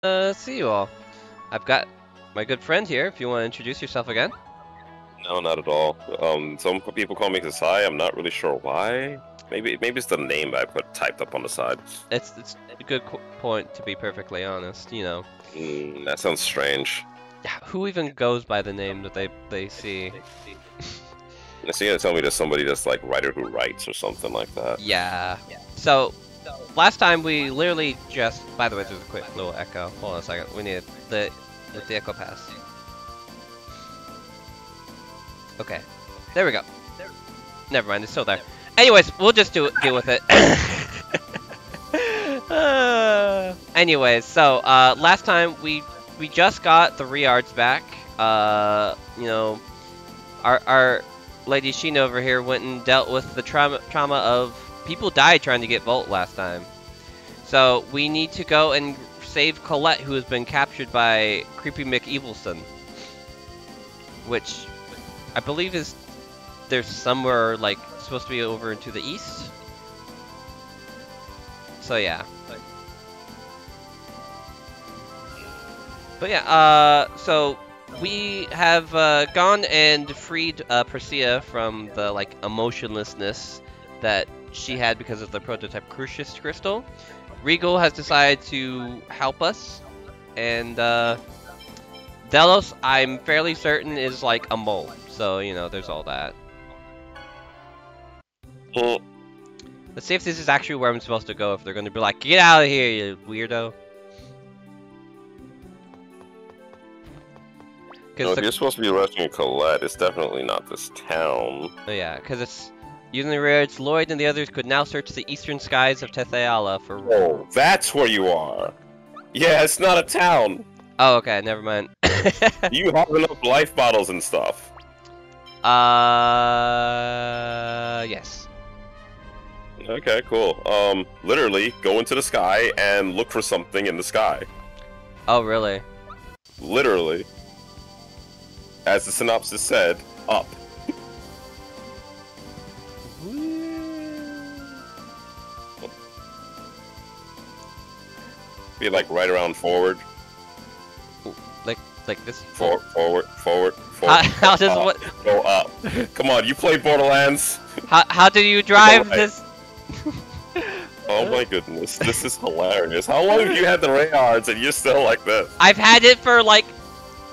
See you all. I've got my good friend here, if you want to introduce yourself again. No, not at all. Some people call me Kasai. I'm not really sure why. Maybe it's the name I put typed up on the side. It's a good point, to be perfectly honest, you know. That sounds strange. Who even goes by the name that they see? Is he gonna tell me there's somebody that's like writer who writes or something like that? Yeah. So, last time we literally just... By the way, there's a quick little echo. Hold on a second. We need the echo pass. Okay. There we go. Never mind, it's still there. Anyways, we'll just deal with it. Anyways, so last time we just got the Riards back. You know, our Lady Sheen over here went and dealt with the trauma of people died trying to get Volt last time. So we need to go and save Colette, who has been captured by Creepy McEvilson, which I believe is there's somewhere like supposed to be over to the east. So yeah. But yeah, so we have gone and freed Persea from the like emotionlessness that she had because of the prototype Crucius crystal. Regal has decided to help us, and Delos, I'm fairly certain, is like a mole. So you know, there's all that. Let's see if this is actually where I'm supposed to go. If they're going to be like, "Get out of here, you weirdo." No, if you're supposed to be rescuing Colette, it's definitely not this town. Oh yeah, because it's using the raids, Lloyd and the others could now search the eastern skies of Tetheala for... Oh, that's where you are! Yeah, it's not a town! Oh, okay, never mind. You have enough life bottles and stuff. Yes. Okay, cool. Literally, go into the sky and look for something in the sky. Oh, really? Literally. As the synopsis said, up. Be like right around forward. Ooh, like this? Forward. How does what? Go up. Come on, you play Borderlands. How do you drive this? Oh my goodness, this is hilarious. How long have you had the Rayards and you're still like this? I've had it for like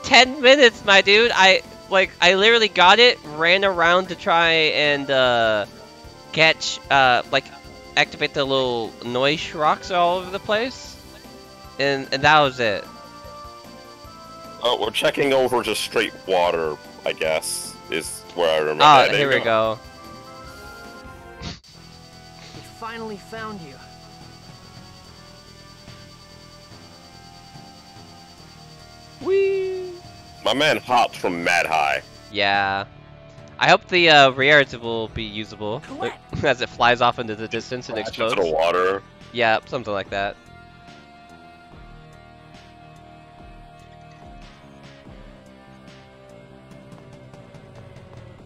10 minutes, my dude. I literally got it, ran around to try and catch like activate the little noise rocks all over the place, and that was it. Oh, we're checking over just straight water, I guess, is where I remember. Oh, here we go. We finally found you. Whee! My man hopped from mad high. Yeah. I hope the Riards will be usable as it flies off into the distance and explodes. Into the water. Yeah, something like that.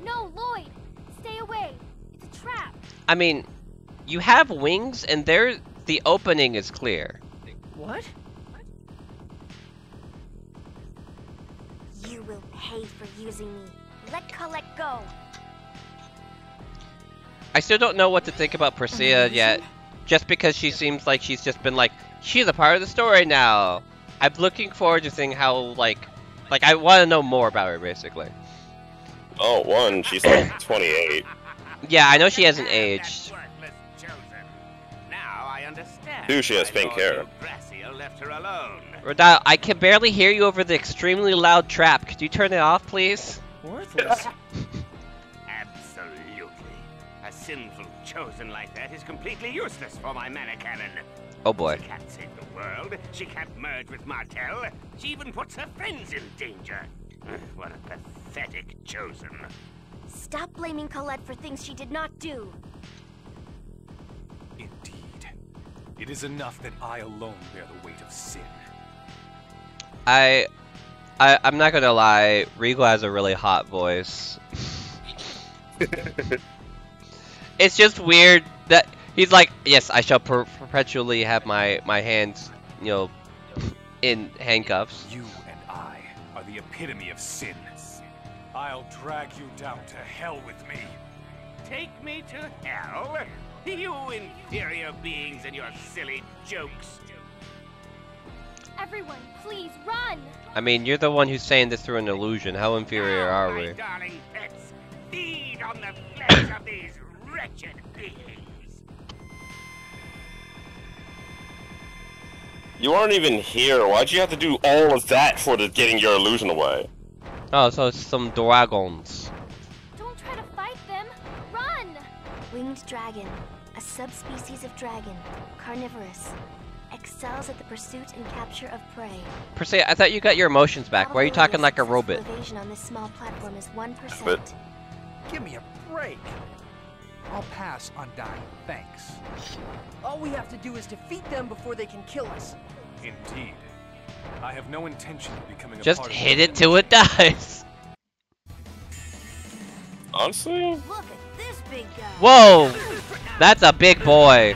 No, Lloyd! Stay away! It's a trap! I mean, you have wings, and the opening is clear. What? You will pay for using me. Let Colette go. I still don't know what to think about Persea yet, just because she seems like she's just been like, she's a part of the story now. I'm looking forward to seeing how, like I want to know more about her, basically. Oh, one, she's like 28. Yeah, I know she hasn't aged. Now I understand. Two, she has pink hair. Left her alone. Rodile, I can barely hear you over the extremely loud trap. Could you turn it off, please? Worthless. Absolutely. A sinful chosen like that is completely useless for my mana cannon. Oh boy. She can't save the world. She can't merge with Martel. She even puts her friends in danger. What a pathetic chosen. Stop blaming Colette for things she did not do. Indeed. It is enough that I alone bear the weight of sin. I'm not gonna lie, Regal has a really hot voice. It's just weird that he's like, yes, I shall perpetually have my hands, you know, in handcuffs. You and I are the epitome of sin. I'll drag you down to hell with me. Take me to hell? You inferior beings and your silly jokes. Everyone, please run! I mean, you're the one who's saying this through an illusion. How inferior Now, are my we? darling pets, feed on the flesh of these wretched beings. You aren't even here. Why'd you have to do all of that for getting your illusion away? Oh, so it's some dragons. Don't try to fight them! Run! Winged dragon, a subspecies of dragon, carnivorous, excels at the pursuit and capture of prey. Persea, I thought you got your emotions back. Why are you talking like a robot? Evasion on this small platform is 1%. But- Give me a break. I'll pass on dying, thanks. All we have to do is defeat them before they can kill us. Indeed. I have no intention of becoming a Just part hit of it till it dies. Honestly? Look at this big guy. Whoa! That's a big boy.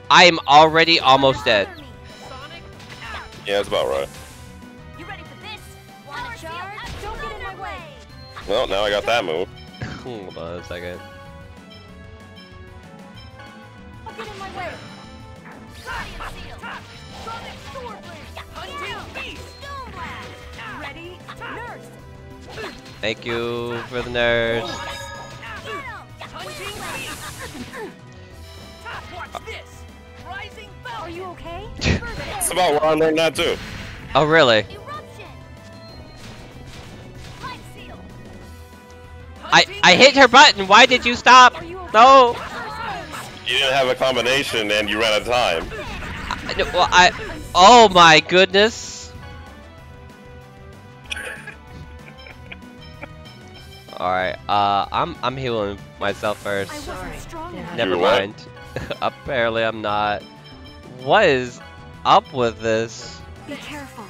I am already almost dead. Yeah, that's about right. You ready for this? Wanna charge? Don't get in my way. Well, now I got that move. Hold on a second. Don't get in my way. Guardian seal. Sonic sword blade. Hunting beast. Stone blast. Ready? Nurse. Thank you for the nurse. Watch this! Rising Are you okay? That's about where I learned that too. Oh, really? Eruption. Light seal. I hit her button. Why did you stop? No. You didn't have a combination and you ran out of time. Oh my goodness. All right. I'm healing myself first. I wasn't strong enough. Never You what? mind. Apparently I'm not. What is up with this? Be careful.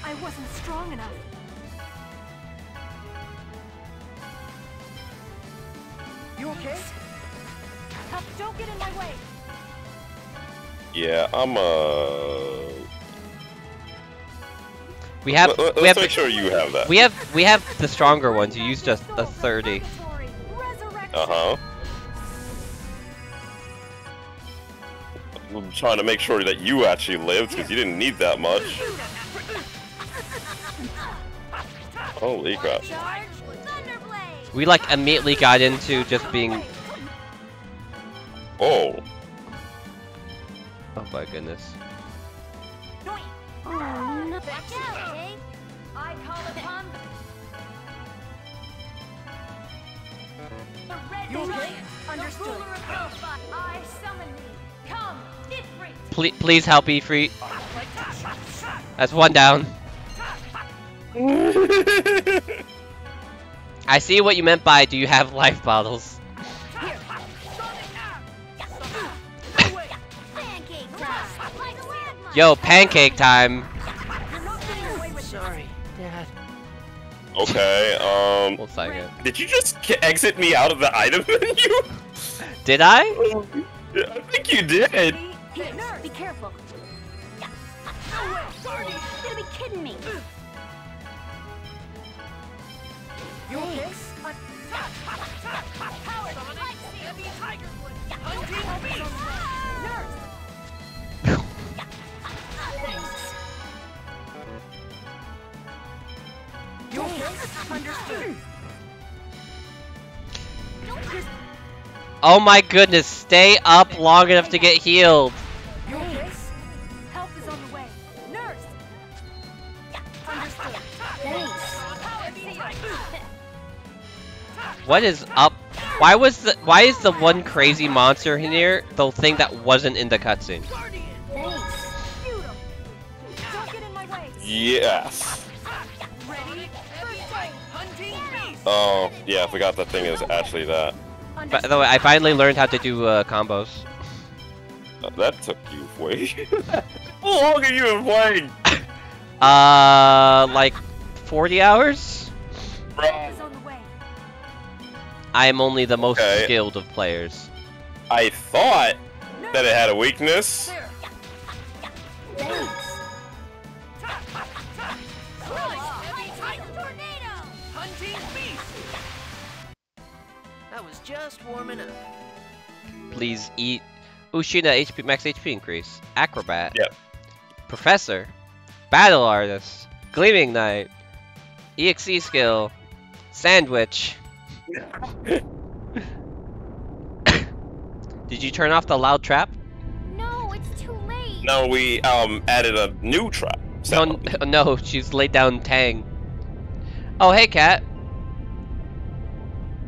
I wasn't strong enough. You okay? Don't get in my way. Yeah, I'm We have Let's we have make sure you have that. we have the stronger ones. You used just a 30. Uh-huh. I'm trying to make sure that you actually lived, because you didn't need that much. Holy crap. Charge. Thunderblade. We like immediately got into just being. Oh. Oh my goodness. Oh, no. Watch out, Jake. I call upon the Red You okay? Giant. Understood. The ruler of Hellfire. I summon thee. Come, Ifrit. Please help Ifrit. That's one down. I see what you meant by do you have life bottles? Pancake time. Like a landmine. Yo, pancake time. Sorry, Dad. Okay, One second. did you just exit me out of the item menu? Did I? I think you did. Hey, nurse, be careful. You gotta be kidding me. You okay? You okay? Understood. Oh my goodness, stay up long enough to get healed. You okay? Help is on the way. Nurse. Understood. Thanks. What is up? Why is the one crazy monster in here the thing that wasn't in the cutscene? Thanks. Shoot 'em. Don't get in my way. Yes. Ready? Hunting beast. Oh, yeah, I forgot that thing is actually that. By the way, I finally learned how to do combos. That took you way. How long have you been playing? Like 40 hours? Bro. Is on the way. I am only the most Okay. skilled of players. I thought That it had a weakness? There. Thanks. Hunting beast. That was just warming up. Please eat. Ushina HP max HP increase. Acrobat. Yep. Professor. Battle artist. Gleaming knight. EXE skill. Sandwich. Did you turn off the loud trap? No, it's too late. No, we added a new trap. No, no, she's laid down Tang. Oh, hey, Cat.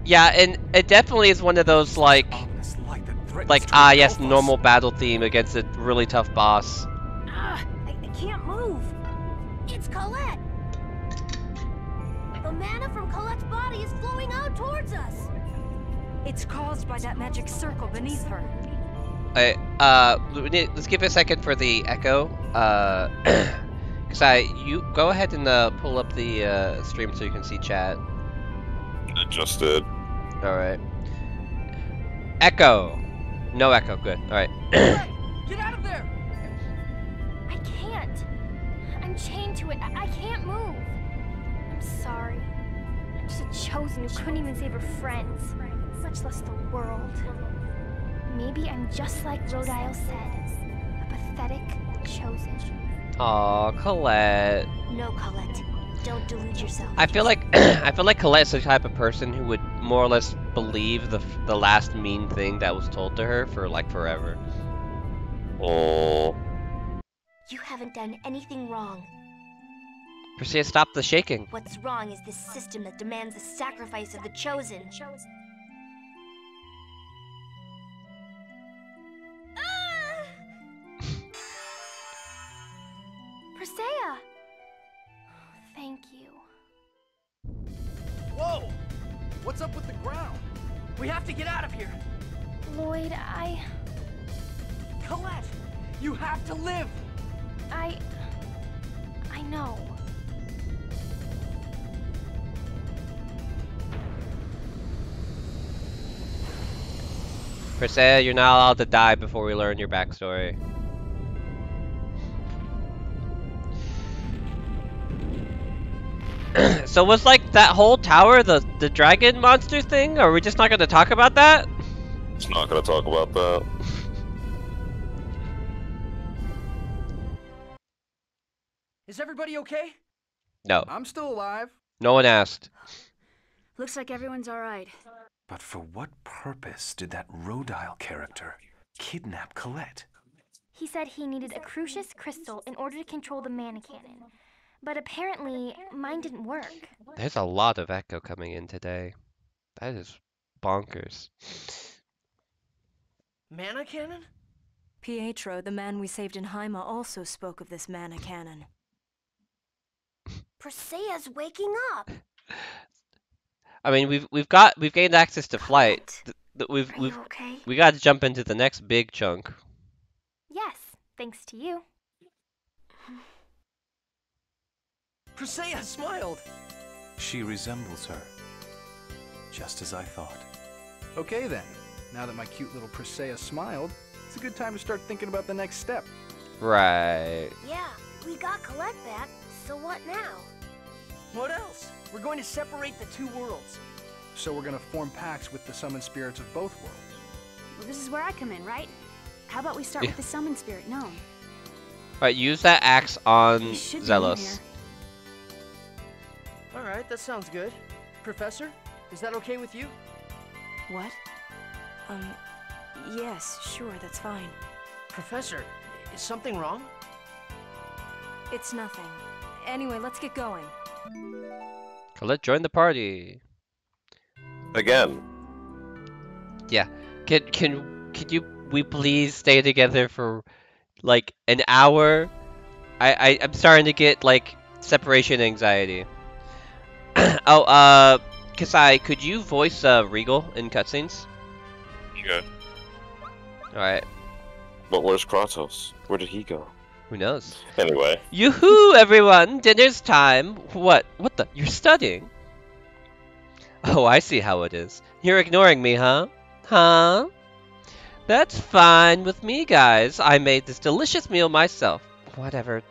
Yeah, and it definitely is one of those like yes, normal battle theme against a really tough boss. I can't move. It's Colette. The mana from Colette's body is flowing out towards us. It's caused by that magic circle beneath her. Let's give it a second for the echo. Kasai, you go ahead and pull up the stream so you can see chat. I just did. Alright. Echo! No echo, good. Alright. Get out of there! I can't. I'm chained to it. I can't move. I'm sorry. I'm just a chosen who couldn't even save her friends, much less the world. Maybe I'm just like Rodile said, a pathetic chosen. Aw, Colette. No, Colette. Don't delude yourself. I feel like Colette's the type of person who would more or less believe the last mean thing that was told to her for like forever. Oh. You haven't done anything wrong. Persea, stop the shaking. What's wrong is this system that demands the sacrifice of the chosen. Persea! Thank you. Whoa! What's up with the ground? We have to get out of here. Lloyd, Colette, you have to live. I know. Persea, you're not allowed to die before we learn your backstory. So was like that whole tower the dragon monster thing? Or are we just not gonna talk about that? It's not gonna talk about that. Is everybody okay? No. I'm still alive. No one asked. Looks like everyone's alright. But for what purpose did that Rodile character kidnap Colette? He said he needed a crucius crystal in order to control the mana cannon. But apparently, mine didn't work. There's a lot of echo coming in today. That is bonkers. Mana cannon? Pietro, the man we saved in Haima, also spoke of this mana cannon. Persea's waking up. I mean, we've gained access to flight. Are you okay? We got to jump into the next big chunk. Yes, thanks to you. Persea smiled. She resembles her. Just as I thought. Okay then. Now that my cute little Persea smiled, it's a good time to start thinking about the next step. Right. Yeah, we got Colette back, so what now? What else? We're going to separate the two worlds. So we're going to form pacts with the summoned spirits of both worlds. Well, this is where I come in, right? How about we start with the summon spirit gnome? Alright, use that axe on He should be in Zelos. here. Alright, that sounds good. Professor, is that okay with you? What? Yes, sure, that's fine. Professor, is something wrong? It's nothing. Anyway, let's get going. Colette, join the party. Again. Yeah. Can we please stay together for like an hour? I'm starting to get like separation anxiety. Oh, Kasai, could you voice Regal in cutscenes? Sure. Alright. But where's Kratos? Where did he go? Who knows? Anyway. Yoo-hoo, everyone! Dinner's time! What? What the? You're studying? Oh, I see how it is. You're ignoring me, huh? Huh? That's fine with me, guys. I made this delicious meal myself. Whatever.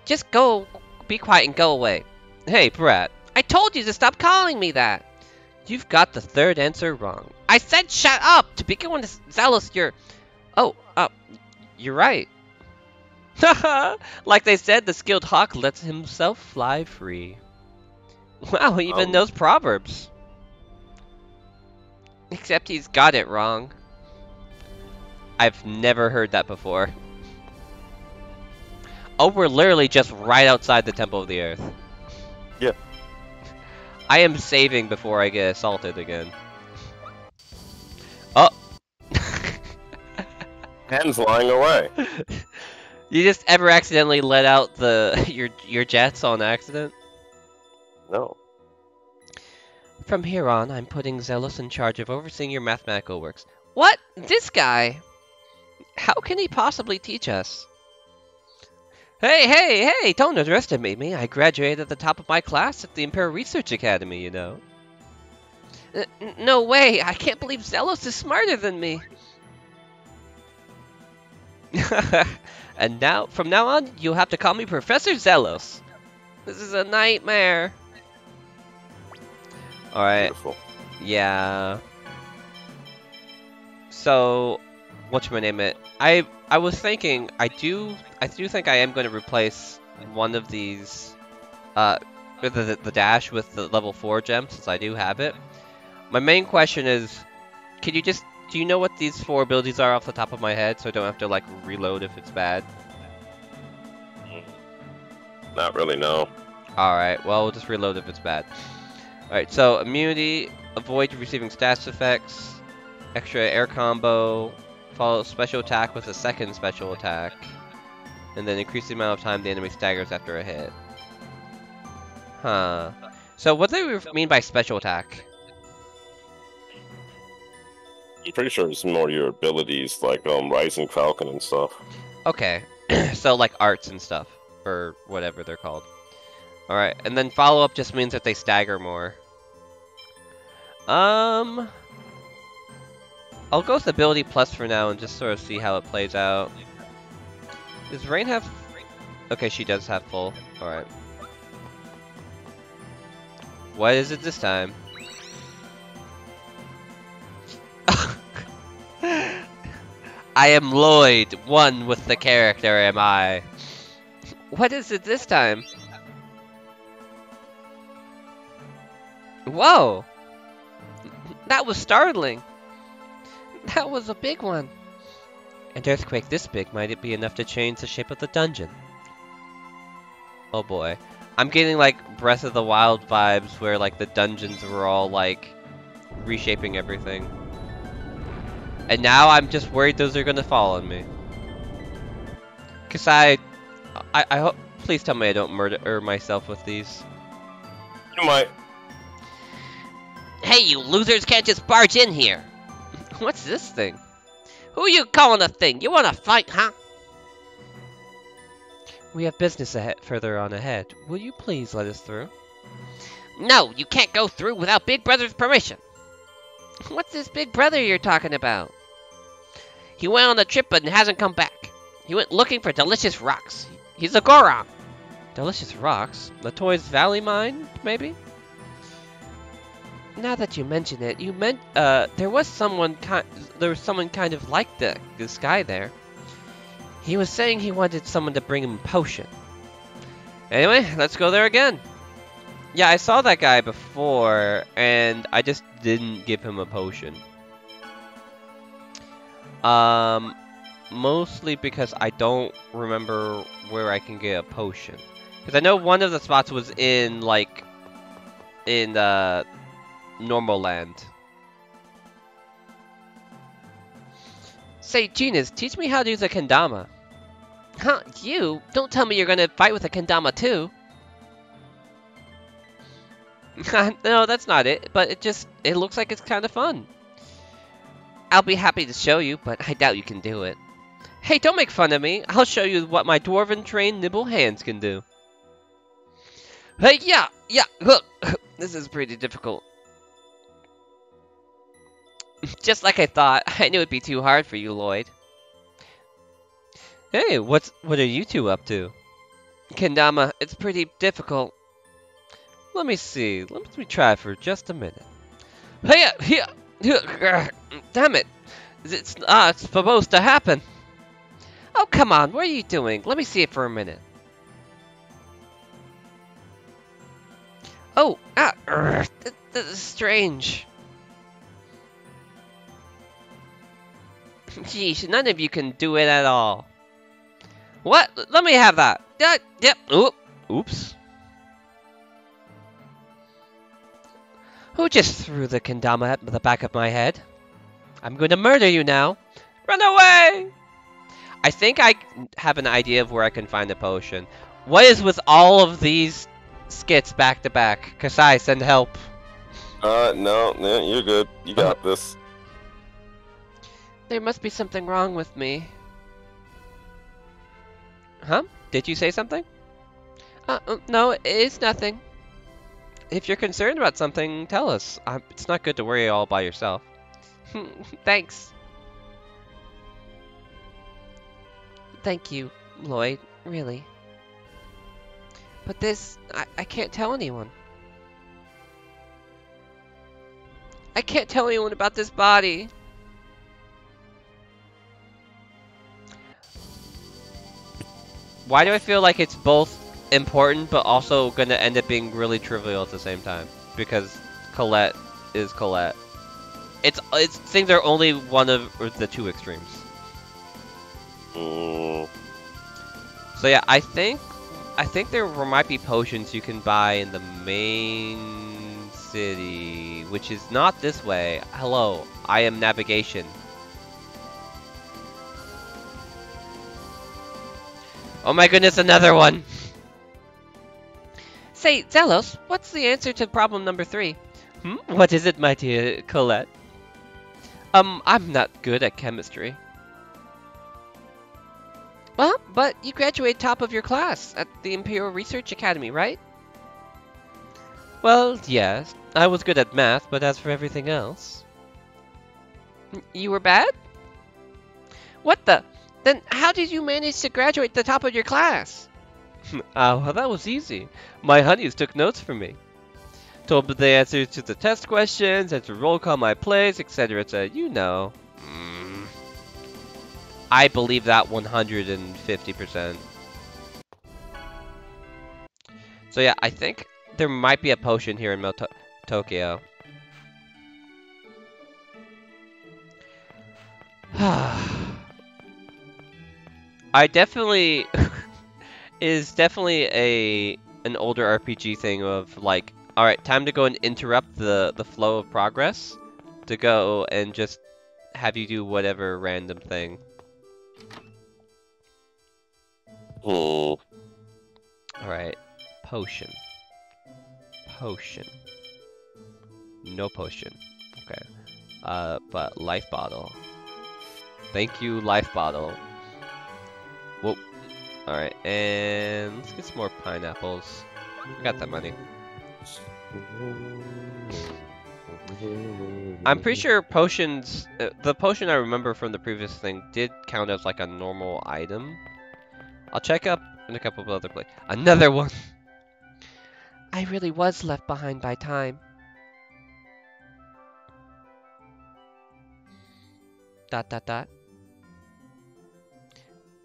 Just go, be quiet and go away. Hey, Brad. I told you to stop calling me that. You've got the third answer wrong. I said shut up! To begin with, zealous, you're... Oh, you're right. Haha! Like they said, the skilled hawk lets himself fly free. Wow, he even knows proverbs. Except he's got it wrong. I've never heard that before. Oh, we're literally just right outside the Temple of the Earth. Yeah. I am saving before I get assaulted again. Oh! Hands flying away. You just ever accidentally let out your jets on accident? No. From here on, I'm putting Zealous in charge of overseeing your mathematical works. What? This guy? How can he possibly teach us? Hey, don't underestimate me. I graduated at the top of my class at the Imperial Research Academy, you know. No way, I can't believe Zealous is smarter than me. And now, from now on, you'll have to call me Professor Zealous. This is a nightmare. Alright. Beautiful. Yeah. So, whatchamacallit it? I was thinking, I do think I am going to replace one of these, the dash with the level 4 gem, since I do have it. My main question is, do you know what these 4 abilities are off the top of my head, so I don't have to, like, reload if it's bad? Not really, no. Alright, well, we'll just reload if it's bad. Alright, so, immunity, avoid receiving status effects, extra air combo, follow special attack with a second special attack, and then increase the amount of time the enemy staggers after a hit. Huh. So, what do they mean by special attack? I'm pretty sure it's more your abilities, like Rising Falcon and stuff. Okay, so like arts and stuff, or whatever they're called. Alright, and then follow-up just means that they stagger more. I'll go with ability plus for now and just sort of see how it plays out. Does Rain have... Okay, she does have full. Alright. What is it this time? I am Lloyd, one with the character, am I? What is it this time? Whoa! That was startling. That was a big one. An earthquake this big, might it be enough to change the shape of the dungeon? Oh boy. I'm getting like Breath of the Wild vibes where like the dungeons were all like reshaping everything. And now I'm just worried those are gonna fall on me. Kasai, I hope, please tell me I don't murder myself with these. You might. Hey, you losers can't just barge in here. What's this thing? Who you calling a thing? You wanna fight, huh? We have business further on ahead. Will you please let us through? No, you can't go through without Big Brother's permission. What's this Big Brother you're talking about? He went on a trip and hasn't come back. He went looking for delicious rocks. He's a Goron. Delicious rocks? The Toys Valley mine, maybe? Now that you mention it, there was someone kind of like this guy there. He was saying he wanted someone to bring him a potion. Anyway, let's go there again. Yeah, I saw that guy before, and I just didn't give him a potion. Mostly because I don't remember where I can get a potion. Because I know one of the spots was in, like, normal land. Say, Genus, teach me how to use a kendama. Huh, you? Don't tell me you're gonna fight with a kendama too. No, that's not it, but it looks like it's kind of fun. I'll be happy to show you, but I doubt you can do it. Hey, don't make fun of me. I'll show you what my dwarven trained nimble hands can do. Hey, yeah, look. This is pretty difficult. Just like I thought. I knew it'd be too hard for you, Lloyd. Hey, what are you two up to? Kendama, it's pretty difficult. Let me see. Let me try for just a minute. Hey, damn it! It's not supposed to happen. Oh, come on. What are you doing? Let me see it for a minute. Oh, this is strange. Geez, none of you can do it at all. What? Let me have that. Yep. Oops. Who just threw the kendama at the back of my head? I'm going to murder you now. Run away! I think I have an idea of where I can find a potion. What is with all of these skits back to back? Kasai, send help. No, you're good. You got this. There must be something wrong with me. Huh? Did you say something? No, it's nothing. If you're concerned about something, tell us. It's not good to worry all by yourself. Thanks. Thank you, Lloyd, really. But this, I can't tell anyone. I can't tell anyone about this body. Why do I feel like it's both important, but also going to end up being really trivial at the same time? Because Colette is Colette. It's things are only one of the two extremes. So yeah, I think there might be potions you can buy in the main city, which is not this way. Hello, I am navigation. Oh my goodness, another one! Say, Zelos, what's the answer to problem number 3? What is it, my dear Colette? I'm not good at chemistry. Well, but you graduated top of your class at the Imperial Research Academy, right? Well, yes. I was good at math, but as for everything else... You were bad? What the? Then how did you manage to graduate the top of your class? Well, that was easy. My honeys took notes for me. Told me the answers to the test questions, and to roll call my plays, etc., etc. You know. I believe that 150%. So yeah, I think there might be a potion here in Tokyo. I definitely is definitely an older RPG thing of like, all right, time to go and interrupt the flow of progress to go and just have you do whatever random thing. All right, potion. No potion. Okay. But life bottle. Thank you, life bottle. Whoa. Alright, and let's get some more pineapples. I got that money. I'm pretty sure potions, the potion I remember from the previous thing did count as like a normal item. I'll check up in a couple of other places. Another one! I really was left behind by time. Dot dot dot.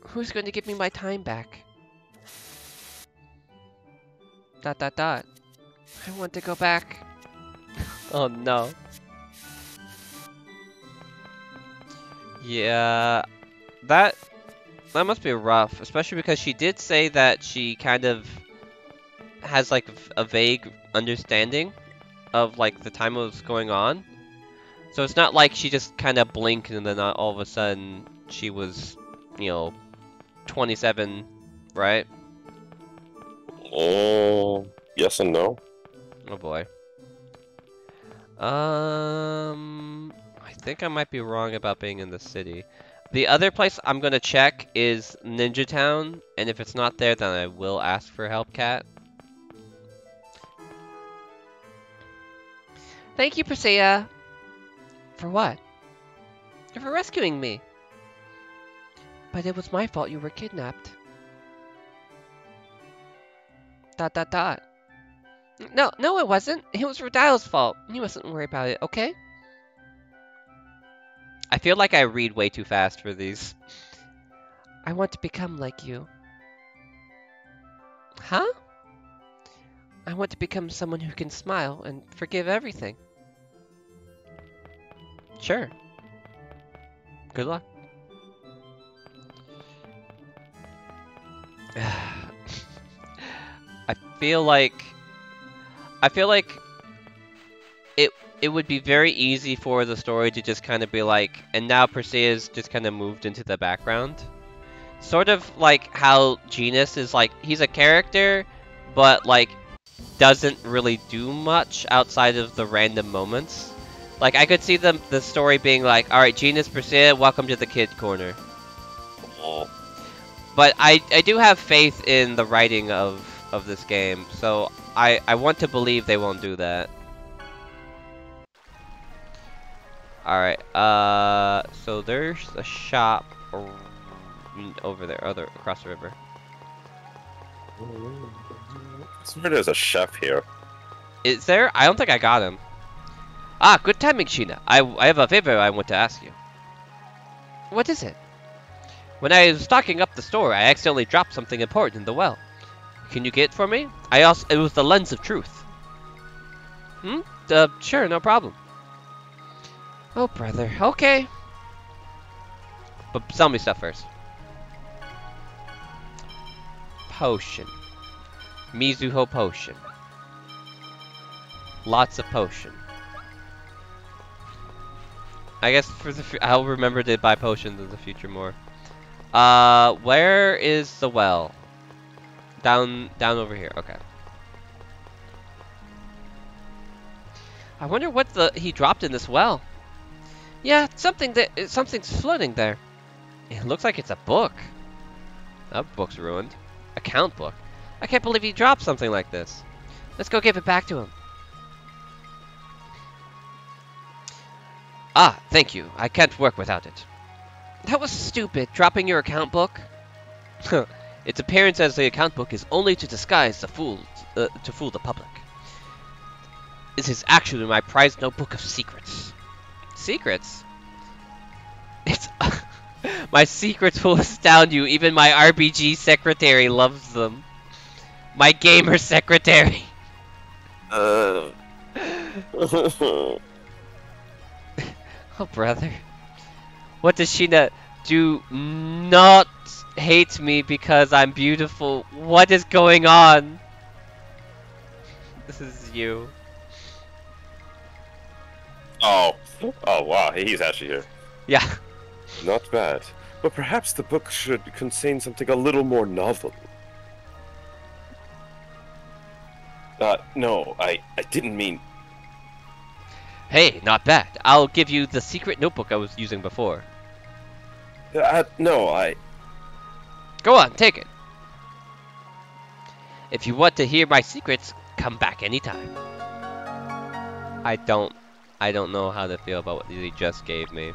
Who's going to give me my time back? Dot dot dot. I want to go back. Oh no. Yeah, that must be rough, especially because she did say that she kind of has like a vague understanding of like the time that was going on. So it's not like she just kind of blinked and then all of a sudden she was, you know, 27, right? Oh, yes and no. Oh boy. I think I might be wrong about being in the city. The other place I'm gonna check is Ninja Town, and if it's not there, then I will ask for help, Cat. Thank you, Priscilla. For what? for rescuing me. But it was my fault you were kidnapped. ... No, it wasn't. It was Rodaile's fault. You mustn't worry about it, okay? I feel like I read way too fast for these. I want to become like you. Huh? I want to become someone who can smile and forgive everything. Sure. Good luck. I feel like it would be very easy for the story to just kind of be like, and now Persea's just kind of moved into the background. Sort of like how Genus is like, he's a character, but like doesn't really do much outside of the random moments. Like I could see the story being like, alright, Genus, Persea, welcome to the kid corner. Oh. But I do have faith in the writing of this game, so I want to believe they won't do that. Alright, so there's a shop over there, across the river. I swear there's a chef here. Is there? I don't think I got him. Ah, good timing, Sheena. I have a favor I want to ask you. What is it? When I was stocking up the store, I accidentally dropped something important in the well. Can you get it for me? It was the Lens of Truth. Sure, no problem. Oh, brother. Okay. But sell me stuff first. Potion. Mizuho potion. Lots of potion. I guess for I'll remember to buy potions in the future more. Where is the well? Down over here. Okay. I wonder what he dropped in this well. Yeah, something's floating there. It looks like it's a book. That book's ruined. Account book. I can't believe he dropped something like this. Let's go give it back to him. Ah, thank you. I can't work without it. That was stupid, dropping your account book. Its appearance as the account book is only to disguise to fool the public. This is actually my prized notebook of secrets. Secrets? It's my secrets will astound you. Even my RPG secretary loves them. My gamer secretary. Oh, Oh, brother. What does Sheena do? Not hate me because I'm beautiful. What is going on? This is you. oh wow, he's actually here. Yeah. Not bad. But perhaps the book should contain something a little more novel. No, I didn't mean... Hey, not bad. I'll give you the secret notebook I was using before. No, I... Go on, take it. If you want to hear my secrets, come back anytime. I don't know how to feel about what he just gave me.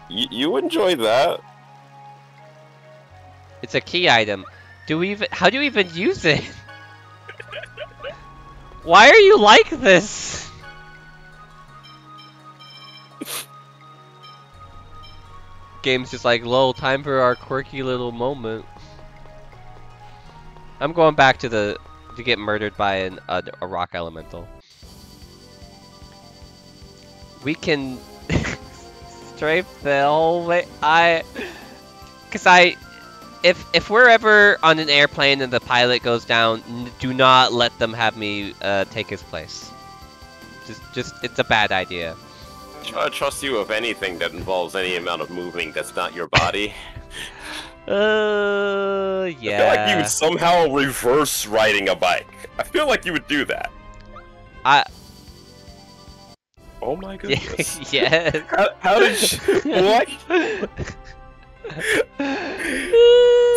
You enjoy that? It's a key item. How do you even use it? Why are you like this? Game's just like, lol, time for our quirky little moment. I'm going back to get murdered by a rock elemental. We can strafe the whole way. If we're ever on an airplane and the pilot goes down, do not let them have me take his place. Just it's a bad idea. I trust you with anything that involves any amount of moving that's not your body. Yeah. I feel like you would somehow reverse riding a bike. I feel like you would do that. Oh my goodness. Yes. How did you... What?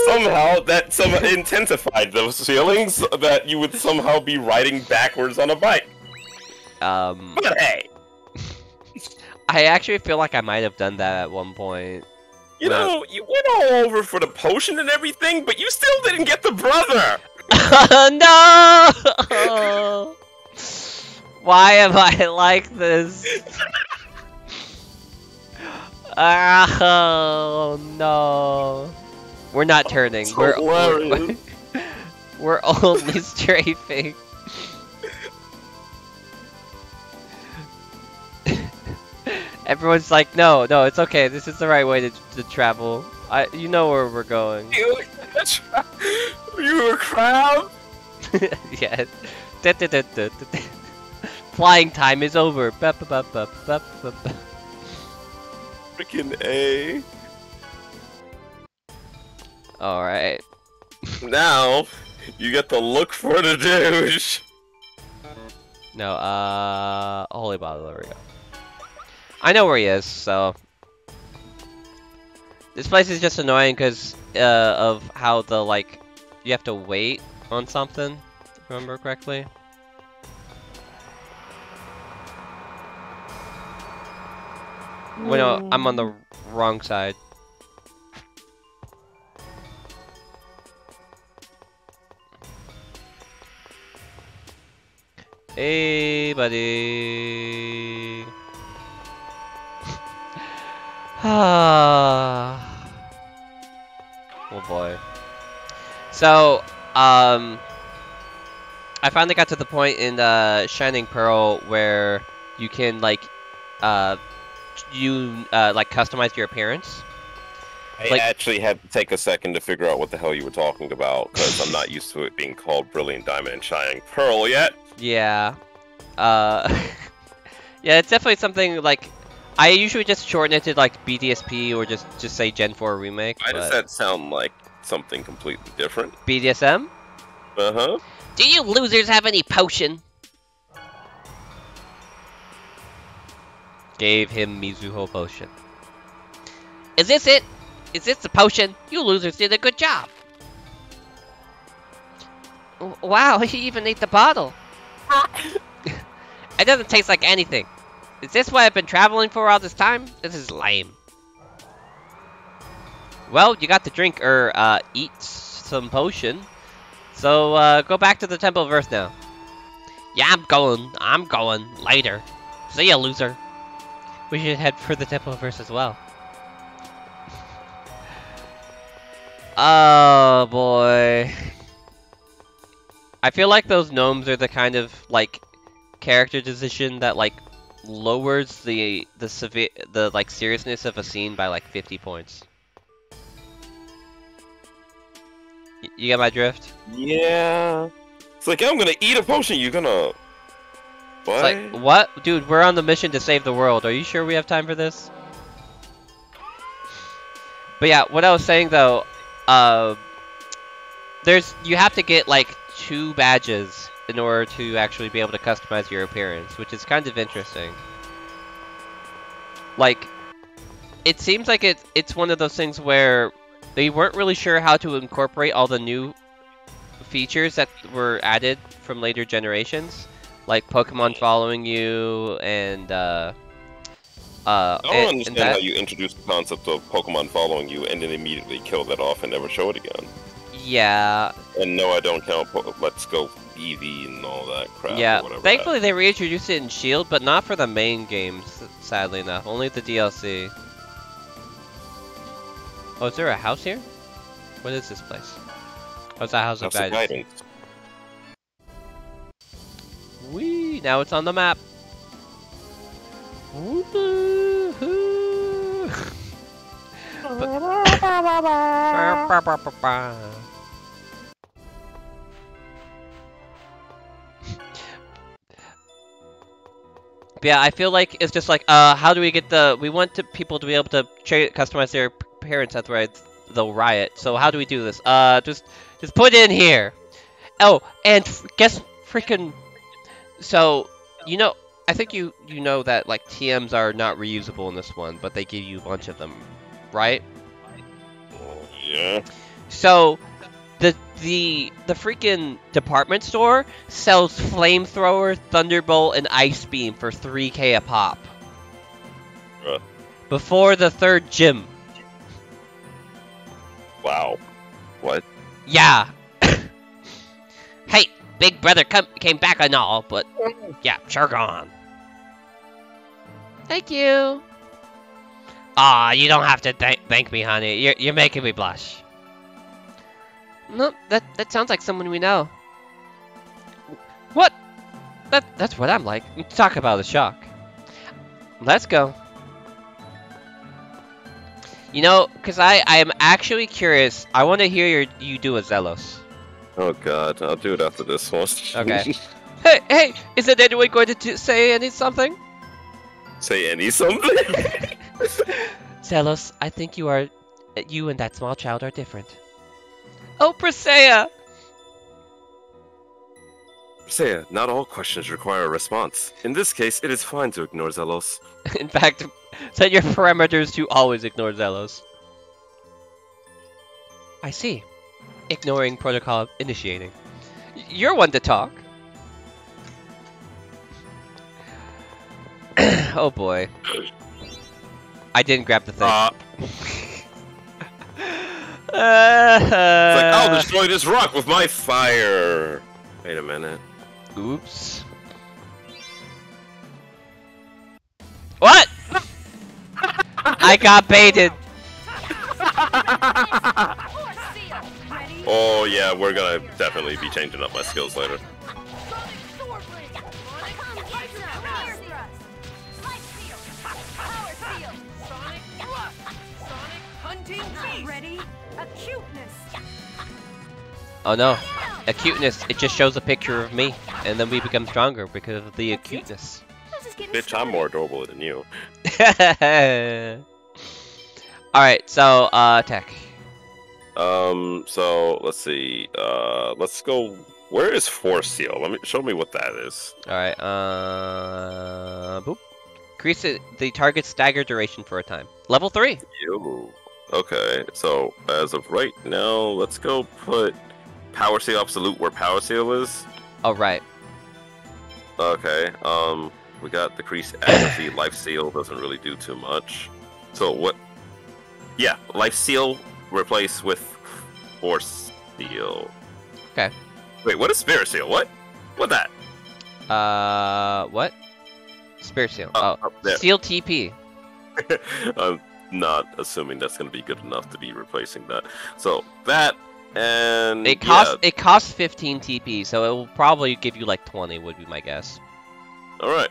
Somehow that intensified those feelings that you would somehow be riding backwards on a bike. But hey. I actually feel like I might have done that at one point. You know, you went all over for the potion and everything, but you still didn't get the brother! No! Why am I like this? Oh no. We're not turning. It's We're hilarious. we're only strafing. Everyone's like, no, it's okay. This is the right way to travel. You know where we're going. You a crab? Yeah. Flying time is over. Freaking A. Alright. Now, you get to look for the douche. No, holy bottle, there we go. I know where he is, so... This place is just annoying because of how the, like, you have to wait on something, if I remember correctly. Well, no, I'm on the wrong side. Hey, buddy. Oh boy. So, I finally got to the point in Shining Pearl where you can like, like customize your appearance. I actually had to take a second to figure out what the hell you were talking about, because I'm not used to it being called Brilliant Diamond and Shining Pearl yet. Yeah. Yeah, it's definitely something like I usually just shorten it to like BDSP or just say Gen 4 remake. Why does that sound like something completely different? BDSM? Uh-huh. Do you losers have any potion? Gave him Mizuho potion. Is this it? Is this the potion? You losers did a good job. Wow, he even ate the bottle. It doesn't taste like anything. Is this what I've been traveling for all this time? This is lame. Well, you got to drink or eat some potion. So go back to the Temple of Earth now. Yeah, I'm going later. See ya, loser. We should head for the Temple of Earth as well. Oh boy. I feel like those gnomes are the kind of like character decision that like lowers the like seriousness of a scene by like 50 points. You get my drift? Yeah. It's like, I'm gonna eat a potion, you're gonna... What? It's like, what? Dude, we're on the mission to save the world. Are you sure we have time for this? But yeah, what I was saying though, you have to get like 2 badges in order to actually be able to customize your appearance, which is kind of interesting. Like, it seems like it's one of those things where they weren't really sure how to incorporate all the new features that were added from later generations, like Pokemon following you and I don't understand how you introduce the concept of Pokemon following you and then immediately kill that off and never show it again. Yeah. And no, I don't count Let's Go Eevee and all that crap. Yeah, or whatever thankfully they reintroduced it in Shield, but not for the main games, sadly enough. Only the DLC. Oh, is there a house here? What is this place? Oh, it's a house of guidance. Whee! Now it's on the map. But yeah, I feel like it's just like, how do we get we want people to be able to customize their appearance, otherwise they'll riot. So how do we do this? Just put it in here. Oh, and guess freaking, so, you know, I think you know that, like, TMs are not reusable in this one, but they give you a bunch of them, right? Yeah. So, the freaking department store sells Flamethrower, Thunderbolt, and Ice Beam for 3K a pop. Before the third gym. Wow. What? Yeah. Hey, big brother came back and all, but yeah, sure gone. Thank you. Aw, you don't have to thank me, honey. You're making me blush. No, that sounds like someone we know. What? That's what I'm like. Talk about a shock. Let's go. You know, cause I am actually curious. I want to hear you do a Zelos. Oh god, I'll do it after this one. Okay. Hey, is it anyone going to say something? Say any something? Zelos, I think you and that small child are different. Oh, Presea! Saya, not all questions require a response. In this case, it is fine to ignore Zelos. In fact, set your parameters to always ignore Zelos. I see. Ignoring protocol initiating. You're one to talk. Oh boy. I didn't grab the thing. It's like, I'll destroy this rock with my fire! Wait a minute. Oops. What? I got baited. Oh yeah, we're gonna definitely be changing up my skills later. Oh no. Acuteness, it just shows a picture of me, and then we become stronger because of the acuteness. Bitch, I'm more adorable than you. Alright, so, tech. So, let's see, let's go, where is Force Seal? Show me what that is. Alright, boop. Increase the target's stagger duration for a time. Level 3! Yo. Okay, so, as of right now, let's go put Power Seal Absolute where Power Seal is. Alright. Okay, we got Decreased Accuracy, Life Seal doesn't really do too much. So what? Yeah, Life Seal replaced with Force Seal. Okay. Wait, what is Spirit Seal? What? What that? What? Spirit Seal. Up there. Seal TP. I'm not assuming that's gonna be good enough to be replacing that. So that and it costs 15 TP, so it will probably give you like 20 would be my guess. All right.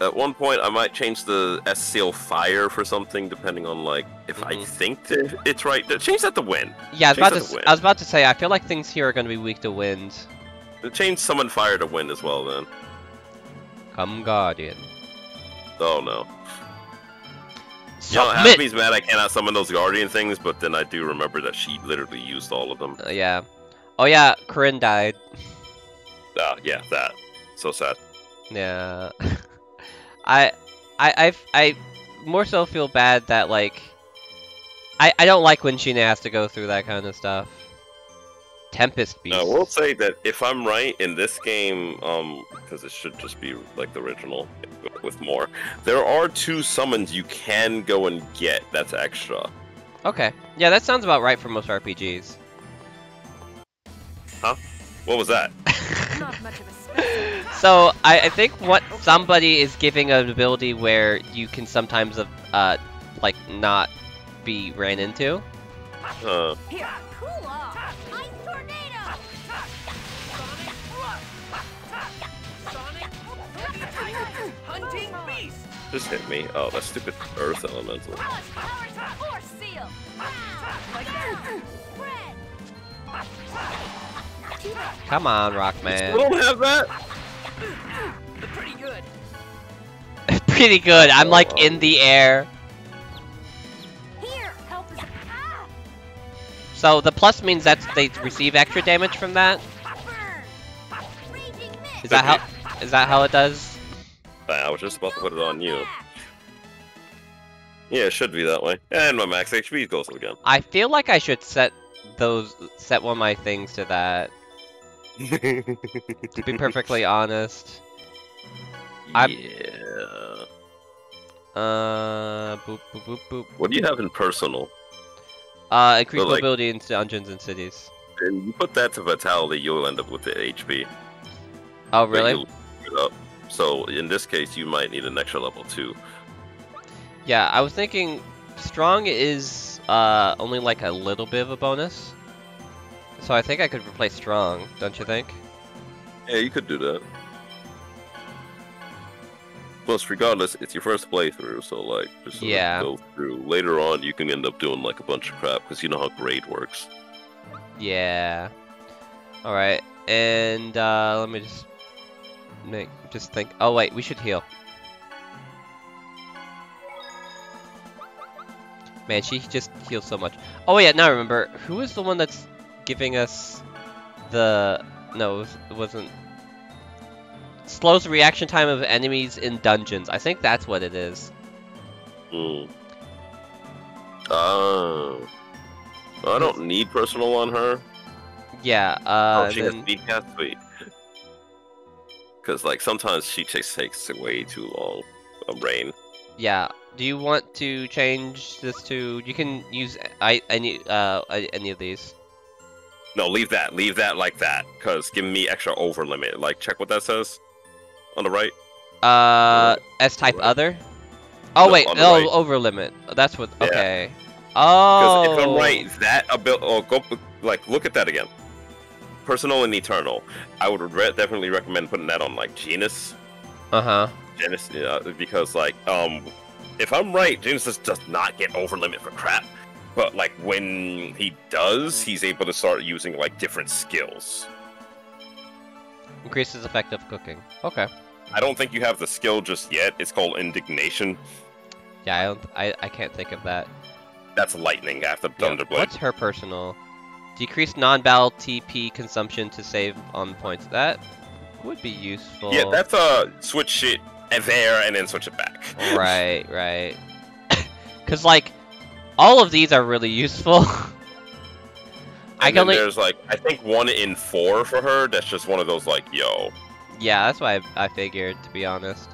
At one point, I might change the S Seal Fire for something, depending on like if I think that it's right. Change that to Wind. Yeah, I was about to say I feel like things here are going to be weak to wind. Change Summon Fire to Wind as well, then. Come Guardian. Oh no. Submit. You know, half me's mad I cannot summon those Guardian things, but then I do remember that she literally used all of them. Yeah. Oh yeah, Corinne died. Yeah, that. So sad. Yeah. I more so feel bad that like I don't like when Sheena has to go through that kind of stuff. Tempest Beast. I will say that if I'm right in this game, because it should just be like the original with more, there are 2 summons you can go and get that's extra. Okay. Yeah, that sounds about right for most RPGs. Huh? What was that? Not much of a specimen. So I think what somebody is giving an ability where you can sometimes like not be ran into. Here, cool off. Ice tornado. Hunting beast! Just hit me. Oh, that stupid Earth Elemental. Force seal. Come on, I Rockman. don't have that. Pretty good. Pretty good. I'm like in the air. Here, help us. Ah! So the plus means that they receive extra damage from that. Burn. Raging mist. Is that how it does? I was just about to put it on you. Yeah, it should be that way. And my max HP goes up again. I feel like I should set one of my things to that. To be perfectly honest. Yeah. Boop, boop, boop, boop. What do you have in personal? Increased So, like- mobility in dungeons and cities. And you put that to vitality, you'll end up with the HP. Oh, But really? you'll pick it up. So in this case, you might need an extra level 2. Yeah, I was thinking strong is only like a little bit of a bonus. So I think I could replace strong, don't you think? Yeah, you could do that. Plus, regardless, it's your first playthrough, so like, just sort of Yeah. go through. Later on, you can end up doing like a bunch of crap because you know how grade works. Yeah. Alright, and let me just think. Oh wait, we should heal. Man, she just heals so much. Oh yeah, now I remember. Who is the one that's giving us the... No, it wasn't... Slows the reaction time of enemies in dungeons. I think that's what it is. Hmm. Oh. I don't need personal on her. Yeah, Oh, she has then... speed cast? Sweet. Because, like, sometimes she just takes way too long. Rain. Yeah. Do you want to change this to... You can use any of these. No, leave that. Leave that like that. Because giving me extra over limit. Like, check what that says. On the right. S-type right. other? Oh, No, wait. on the Oh, right. over limit. That's what... Yeah. Okay. Because Oh! if I'm right, that ability... Oh, go... Like, look at that again. Personal and Eternal. I would definitely recommend putting that on, like, Genus. Uh-huh. Genesis, because, like, if I'm right, Genesis does not get over limit for crap. But, like, when he does, he's able to start using, like, different skills. Increases effective cooking. Okay. I don't think you have the skill just yet. It's called Indignation. Yeah, I can't think of that. That's lightning after Yeah, Thunderblade. what's her personal? Decrease non-battle TP consumption to save on points. That would be useful. Yeah, that's switch shit there and then switch it back. Right, right. Cause like, all of these are really useful. And then there's like, I think 1 in 4 for her. That's just one of those like, yo. Yeah, that's why I figured, to be honest.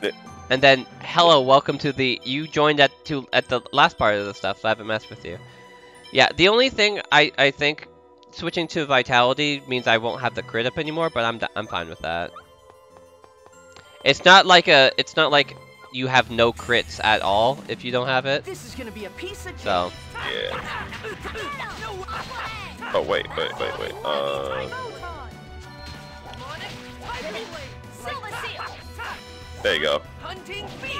Yeah. And then, hello, welcome to the... You joined at the last part of the stuff, so I haven't messed with you. Yeah, the only thing I think switching to Vitality means I won't have the crit up anymore, but I'm fine with that. It's not like you have no crits at all if you don't have it. This is gonna be a piece of cake. So, Yeah. Oh, wait. There you go. Hunting beast.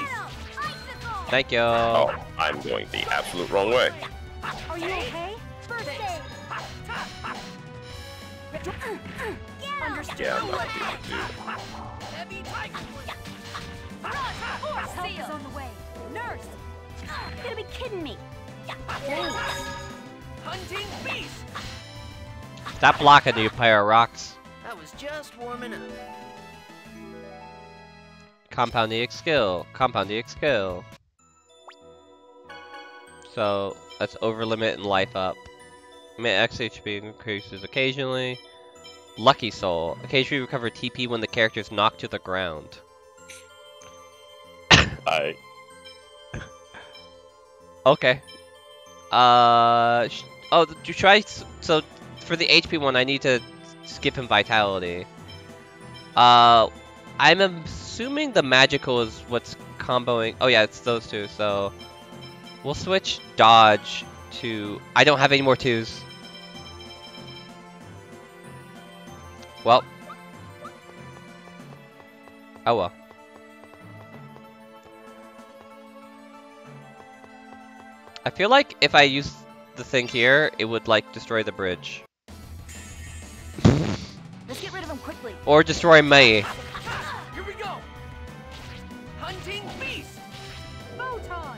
thank you. Oh, I'm going the absolute wrong way. Are you okay? First aid. Understood. Yeah, I'm not able to do Heavy tiger. Help is on the way. Nurse! You gotta be kidding me. Thanks. Hunting beast. Stop blocking, you pair of rocks. I was just warming up. Compound EX skill. Compound EX skill. So, let's over limit and life up. Max HP increases occasionally. Lucky Soul. Occasionally recover TP when the character is knocked to the ground. Okay. Oh, you try. So, for the HP one, I need to skip him Vitality. I'm assuming the magical is what's comboing. Oh yeah, it's those two. So, we'll switch dodge to. I don't have any more 2s. Well. Oh well. I feel like if I use the thing here, it would like destroy the bridge. Let's get rid of him quickly. Or destroy me. Here we go. Hunting beast. Photon.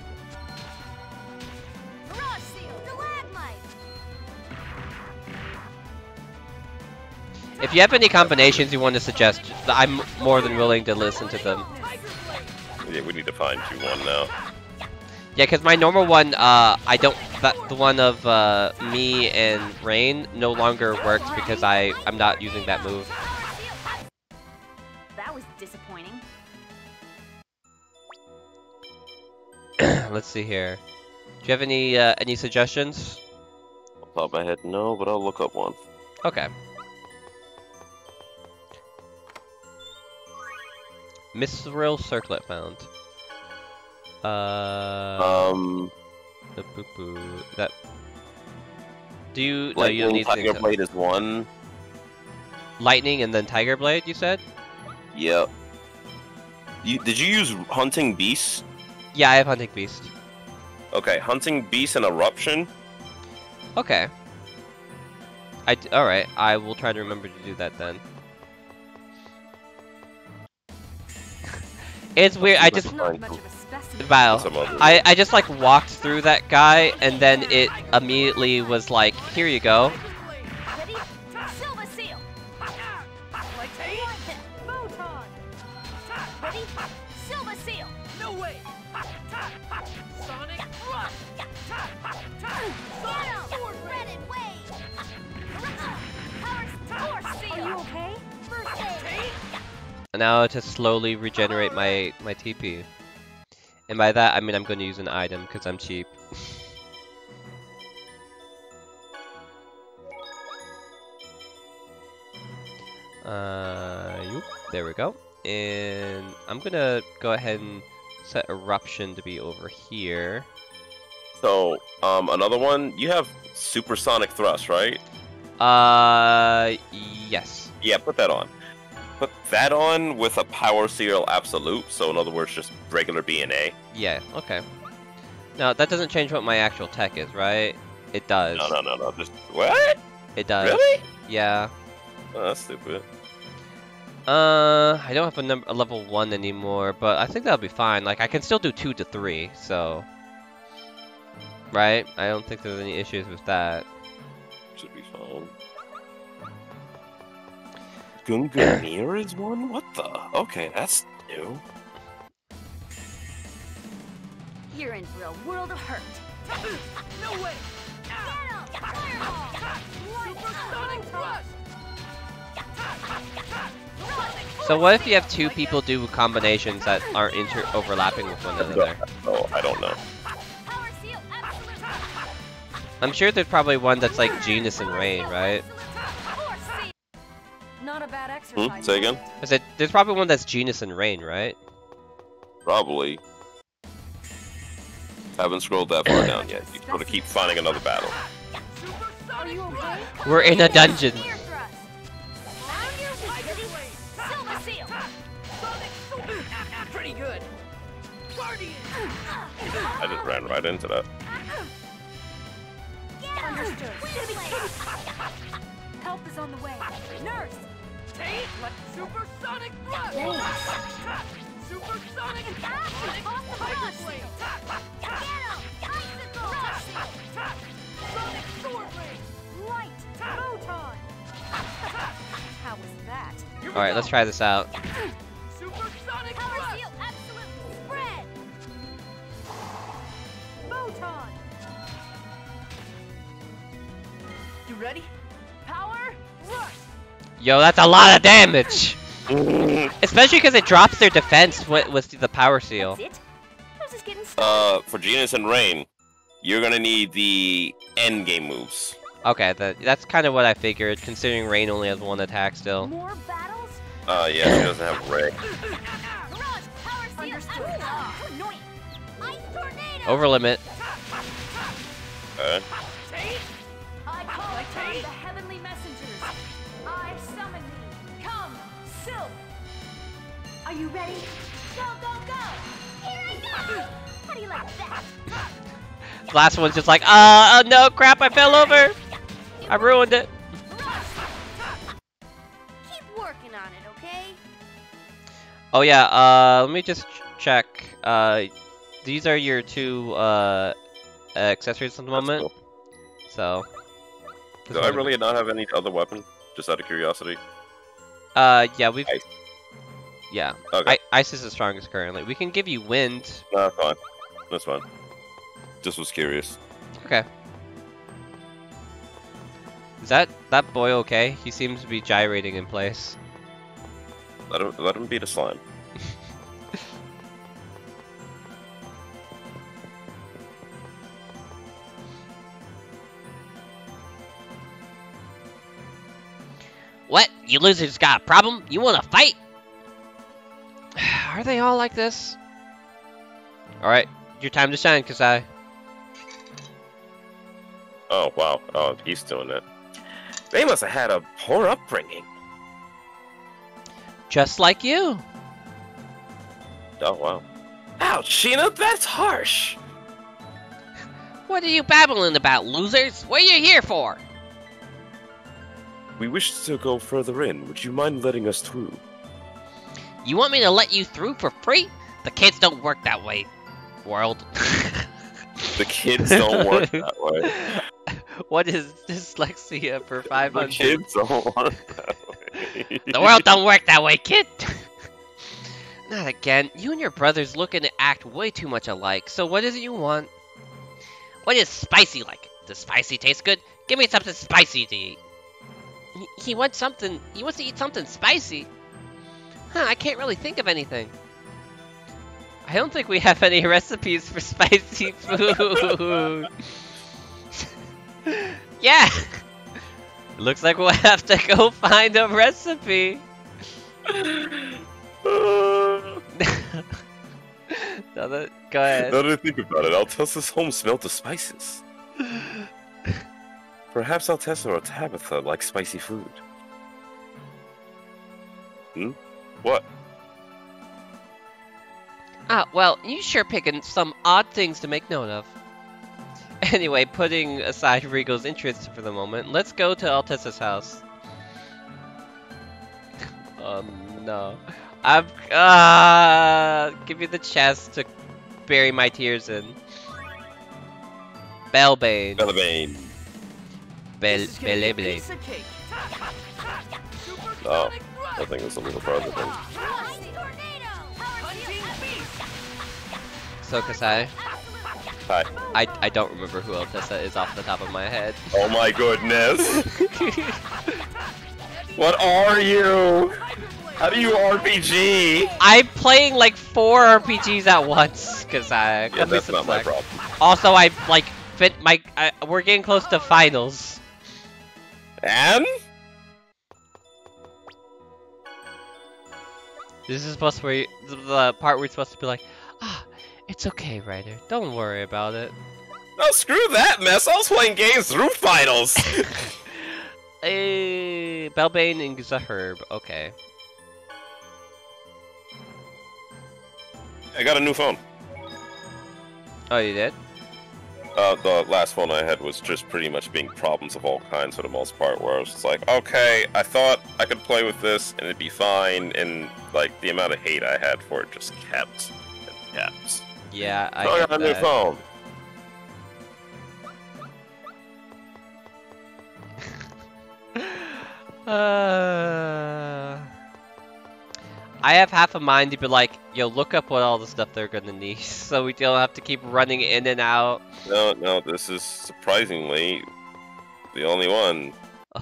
Mirage seal. Stalagmite. If you have any combinations you want to suggest, I'm more than willing to listen to them. Yeah, we need to find you one now. Yeah, because my normal one, I don't. The one of me and Rain no longer works because I'm not using that move. That was disappointing. Let's see here. Do you have any suggestions? Off the top of my head, no, but I'll look up one. Okay. Mithril circlet found. The poo-poo. That. Do you? No, you don't need Tiger to. Blade is one. Lightning and then Tiger Blade, you said? Yep. Did you use Hunting Beast? Yeah, I have Hunting Beast. Okay, Hunting Beast and Eruption. Okay. Alright, I will try to remember to do that then. It's weird, I just... Not much of a specimen. Wow. Some other- I just like walked through that guy and then it immediately was like, here you go. Ready? Silver seal. Photon! Ready? Silver seal. No way! Sonic Rush! Get him! Red and wave. Power force seal. Are you okay? First aid. Now to slowly regenerate my TP. And by that I mean I'm going to use an item because I'm cheap. Yoop, there we go. And I'm gonna go ahead and set Eruption to be over here. So, another one. You have Supersonic Thrust, right? Yes. Yeah, put that on. Put that on with a Power Seal Absolute. So, in other words, just regular BNA. Yeah, okay. Now, that doesn't change what my actual tech is, right? It does. No. Just what? It does. Really? Yeah. Oh, that's stupid. I don't have a level 1 anymore, but I think that'll be fine. Like, I can still do 2 to 3, so... Right? I don't think there's any issues with that. Should be fine. Gungnir is one? What the? Okay, that's new. You're in for a world of hurt. No way! Get him! Fireball! Supersonic Thrust! So what if you have two people do combinations that aren't overlapping with one another? Oh, I don't know. Power seal absolute. I'm sure there's probably one that's like Genus and Rain, right? Force seal. Not a bad exercise. Say again? I said there's probably one that's Genus and Rain, right? Probably. Haven't scrolled that far down yet. You're gonna keep finding another battle. Are you okay? We're in a dungeon. Ear thrust. Round your ready. Silver seal. Pretty good. Guardian! I just ran right into that. Understood. Help is on the way. Nurse! Take Supersonic Thrust! Supersonic Tiger Blade! Get him! Icicle. Sonic Sword Ray! Light! Photon! How was that? Alright, let's try this out. Supersonic Power Thrust! seal absolute. Spread. Photon! You ready? Power Rush! Yo, that's a lot of damage! Especially because it drops their defense with the power seal. That's it? I was just getting started. For Genus and Rain, you're gonna need the end game moves. Okay, that's kind of what I figured, considering Rain only has one attack still. More battles? Yeah, she doesn't have Ray. Garage power seal absolute. How annoying. Ice tornado. Over limit. Okay. I call upon the heavenly messengers. I summon thee. Come, Sylph. Are you ready? Go, go, go! Here I go! How do you like that? Last one's just like, oh no, crap, I fell over! I ruined it. Keep working on it, okay? Oh yeah, let me just check. These are your two, accessories at the That's moment. cool. So. Do I really not have any other weapon? Just out of curiosity. Yeah, we've... Ice. Yeah. Okay. Ice is the strongest currently. We can give you wind. No, that's fine. That's fine. Just was curious. Okay. Is that boy okay? He seems to be gyrating in place. Let him beat a slime. What? You losers got a problem? You want to fight? Are they all like this? Alright, your time to shine, Kasai. Oh, wow. Oh, he's doing it. They must have had a poor upbringing. Just like you. Oh, wow. Ouch, Sheena, that's harsh. What are you babbling about, losers? What are you here for? We wish to go further in. Would you mind letting us through? You want me to let you through for free? The kids don't work that way, world. The kids don't work that way. What is dyslexia for 500? The kids don't work that way. The world don't work that way, kid! Not again. You and your brothers look and act way too much alike, so what is it you want? What is spicy like? Does spicy taste good? Give me something spicy to eat. He wants something. He wants to eat something spicy. Huh, I can't really think of anything. I don't think we have any recipes for spicy food. Yeah! Looks like we'll have to go find a recipe. Go ahead. Now that I think about it, I'll test this home smell the spices. Perhaps Altessa or Tabitha like spicy food. What? Ah, well, you sure picking some odd things to make note of. Anyway, putting aside Rigo's interest for the moment, let's go to Altessa's house. No. Give me the chest to bury my tears in. Bellbane. Bellbane. Bellbane. Oh, I think it's a little farther than. So, Kasai, Hi. I don't remember who Altessa is off the top of my head. Oh my goodness! What are you? How do you RPG? I'm playing like 4 RPGs at once, Kasai. Yeah, that's not my problem. Also, I like we're getting close to finals. And? This is supposed to be the part where we're supposed to be like, it's okay, Ryder. Don't worry about it. No, screw that mess. I was playing games through finals. Bellbane and Zaherb. Okay. I got a new phone. Oh, you did? The last phone I had was just pretty much being problems of all kinds for the most part, where I was just like, okay, I thought I could play with this and it'd be fine, and like the amount of hate I had for it just kept and kept. Yeah, I got get a new that. phone. I have half a mind to be like, yo, look up what all the stuff they're gonna need, so we don't have to keep running in and out. No, this is surprisingly the only one,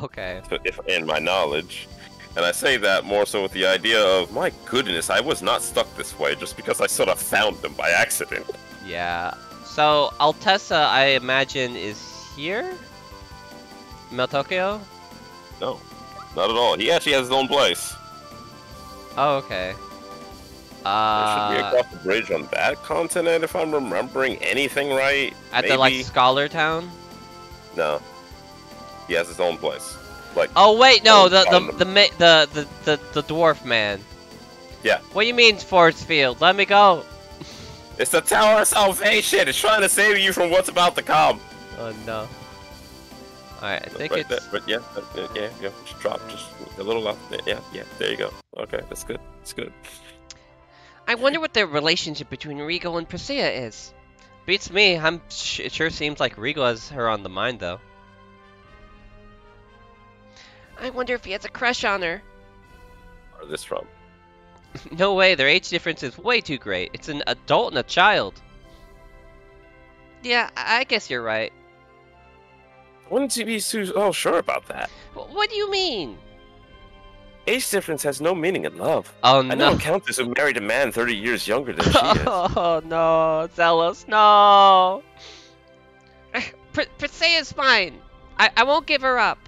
Okay. if in my knowledge. And I say that more so with the idea of, my goodness, I was not stuck this way just because I sort of found them by accident. Yeah. So, Altessa, I imagine, is here? Meltokyo? No, not at all. He actually has his own place. Oh, okay. There should be across the bridge on that continent, if I'm remembering anything right. At Maybe. the, like, Scholar Town? No. He has his own place. Like. Oh, wait, no, the found dwarf man. Yeah. What do you mean, Force Field? Let me go! It's the Tower of Salvation! It's trying to save you from what's about to come! Oh, no. Alright, I think right it's... there, but yeah, just drop, just a little off. Yeah, there you go. Okay, that's good. That's good. I wonder what the relationship between Rigo and Priscilla is. Beats me. It sure seems like Rigo has her on the mind, though. I wonder if he has a crush on her. Where's this from? No way, their age difference is way too great. It's an adult and a child. Yeah, I guess you're right. Wouldn't you be too sure about that? What do you mean? Age difference has no meaning in love. Oh, I know no. a countess who married a man 30 years younger than she is. Oh, no. Zealous, no. Priscilla's fine. I won't give her up.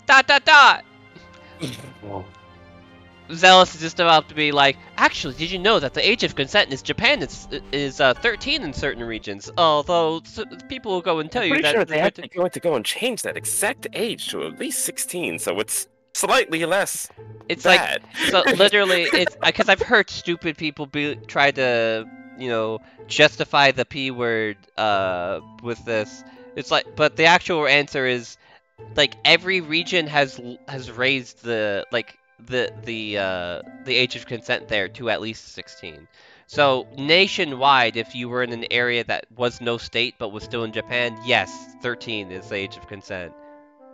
Dot dot dot. Zealous is just about to be like, actually, did you know that the age of consent in Japan is 13 in certain regions? Although people will go and tell I'm you pretty that. sure they actually going to go and change that exact age to at least 16, so it's slightly less. It's bad. like, so literally, it's because I've heard stupid people try to, you know, justify the P word with this. It's like, but the actual answer is, like, every region has raised the age of consent there to at least 16. So nationwide, if you were in an area that was no state but was still in Japan, yes, 13 is the age of consent.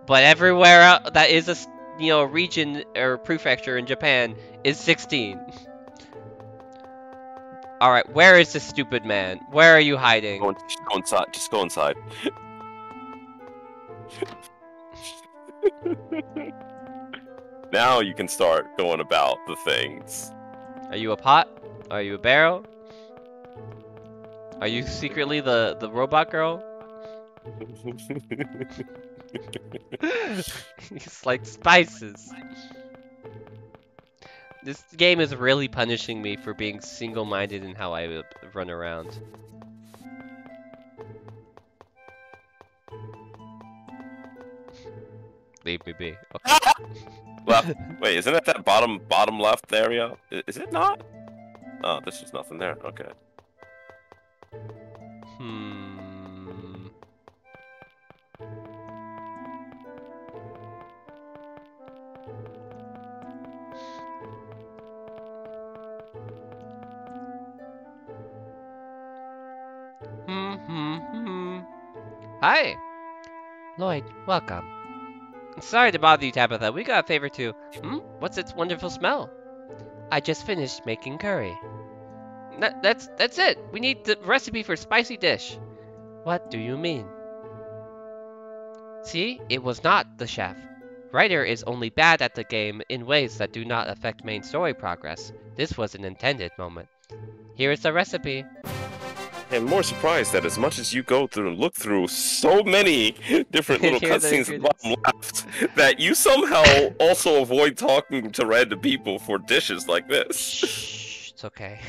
But everywhere else that is a region or prefecture in Japan is 16. All right, where is this stupid man? Where are you hiding? Just go inside. Just go inside. Now you can start going about the things. Are you a pot? Are you a barrel? Are you secretly the robot girl? It's like spices. This game is really punishing me for being single-minded in how I run around. Leave me be. Okay. Left. Wait, isn't it that bottom left area? Is it not? Oh, there's just nothing there. Okay. Hi! Lloyd, welcome. Sorry to bother you, Tabitha. We got a favor too. What's its wonderful smell? I just finished making curry. That's it. We need the recipe for spicy dish. What do you mean? See, it was not the chef. Writer is only bad at the game in ways that do not affect main story progress. This was an intended moment. Here is the recipe. I'm more surprised that as much as you go through and look through so many different little cutscenes at the bottom left, that you somehow also avoid talking to random people for dishes like this. Shh, it's okay.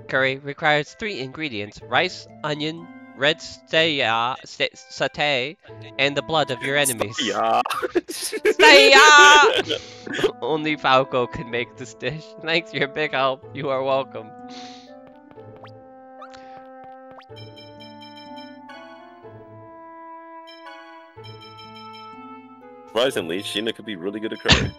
Curry requires 3 ingredients: rice, onion, red satay, and the blood of your enemies. Yeah. Staya! Only Falco can make this dish. Thanks for your big help. You are welcome. Surprisingly, Sheena could be really good at curry.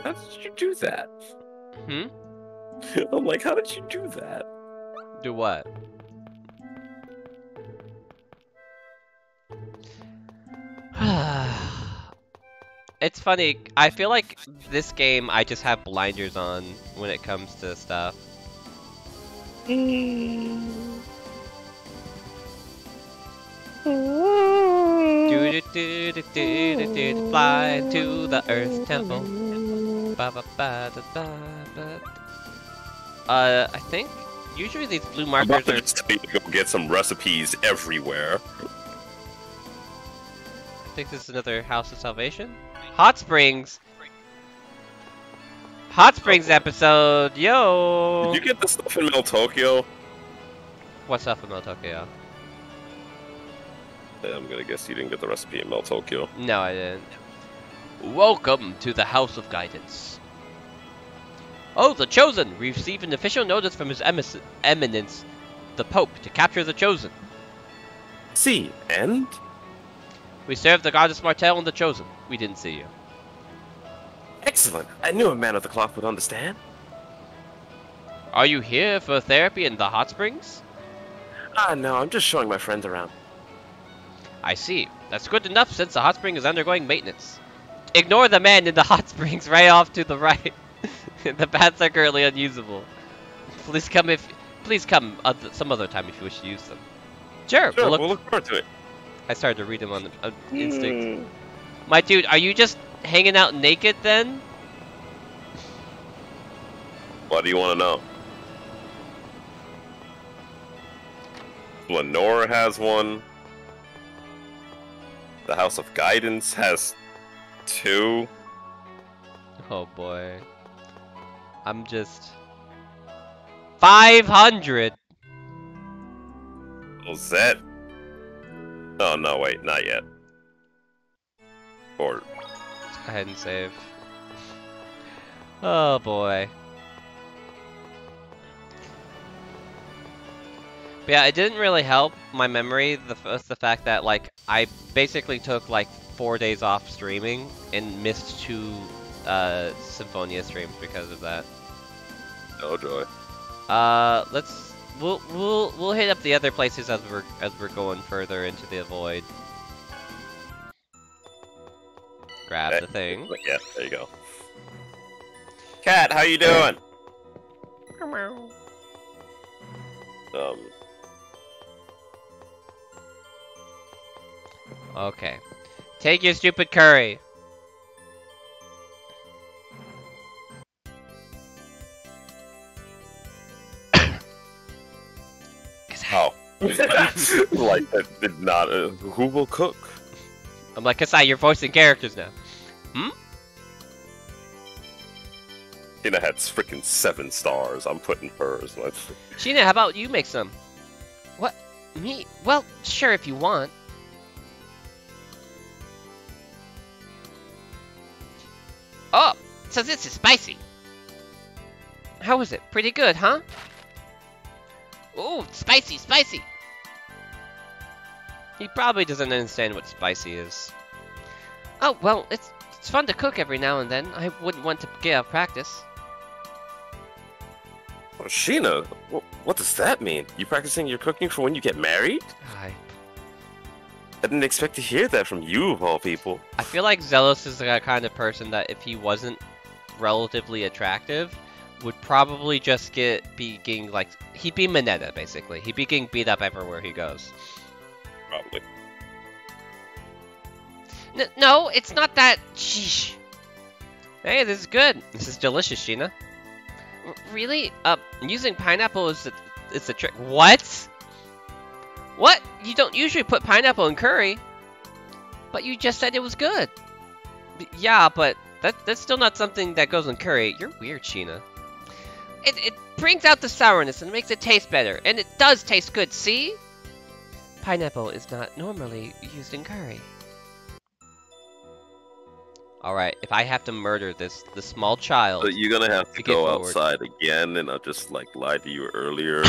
How did you do that? I'm like, how did you do that? Do what? It's funny, I feel like this game I just have blinders on when it comes to stuff. Fly to the Earth Temple. I think usually these blue markers I'm about to just tell you to go get some recipes everywhere. I think this is another House of Salvation. Hot Springs. Hot Springs episode, yo. Did you get the stuff in Mel Tokyo? What's stuff in Mel Tokyo? I'm gonna guess you didn't get the recipe in Mel Tokyo. No, I didn't. Welcome to the House of Guidance. Oh, the Chosen! We received an official notice from His Eminence, the Pope, to capture the Chosen. See, and? We serve the Goddess Martel and the Chosen. We didn't see you. Excellent! I knew a man of the cloth would understand. Are you here for therapy in the hot springs? No, I'm just showing my friends around. I see. That's good enough since the hot spring is undergoing maintenance. Ignore the man in the hot springs right off to the right. The baths are currently unusable. Please come some other time if you wish to use them. Sure, we'll look forward to it. I started to read them on instinct. My dude, are you just hanging out naked then? What do you want to know? Lenore has one. The House of Guidance has 2. Oh boy. I'm just 500. Was that? Oh no, wait, not yet. Or Let's go ahead and save. Oh boy. But yeah, it didn't really help my memory, the fact that like I basically took like 4 days off streaming and missed 2 Symphonia streams because of that. oh joy. We'll hit up the other places as we're going further into the void. Grab the thing. Yeah, there you go. Cat, how you doing? Okay. Take your stupid curry. Oh. Like, that did not. Who will cook? I'm like, Kasai, you're voicing characters now. Hmm? Tina had freaking 7 stars. I'm putting hers. Sheena, how about you make some? What? Me? Well, sure if you want. Oh, so this is spicy. How is it? Pretty good, huh? Ooh, spicy, spicy. He probably doesn't understand what spicy is. Oh, well, it's fun to cook every now and then. I wouldn't want to get out of practice. Oh, Sheena, what does that mean? You practicing your cooking for when you get married? I didn't expect to hear that from you, of all people. I feel like Zealous is the kind of person that if he wasn't relatively attractive, would probably just be getting like, he'd be Mineta, basically. He'd be getting beat up everywhere he goes. Probably. No, it's not that. Sheesh. Hey, this is good. This is delicious, Sheena. Really? Using pineapple is the trick. What? What? You don't usually put pineapple in curry. But you just said it was good. Yeah, but that's still not something that goes in curry. You're weird, Sheena. It brings out the sourness and makes it taste better. And it does taste good, see? Pineapple is not normally used in curry. Alright, if I have to murder the small child... So you're gonna have to go forward. outside again, and I just, like, lied to you earlier.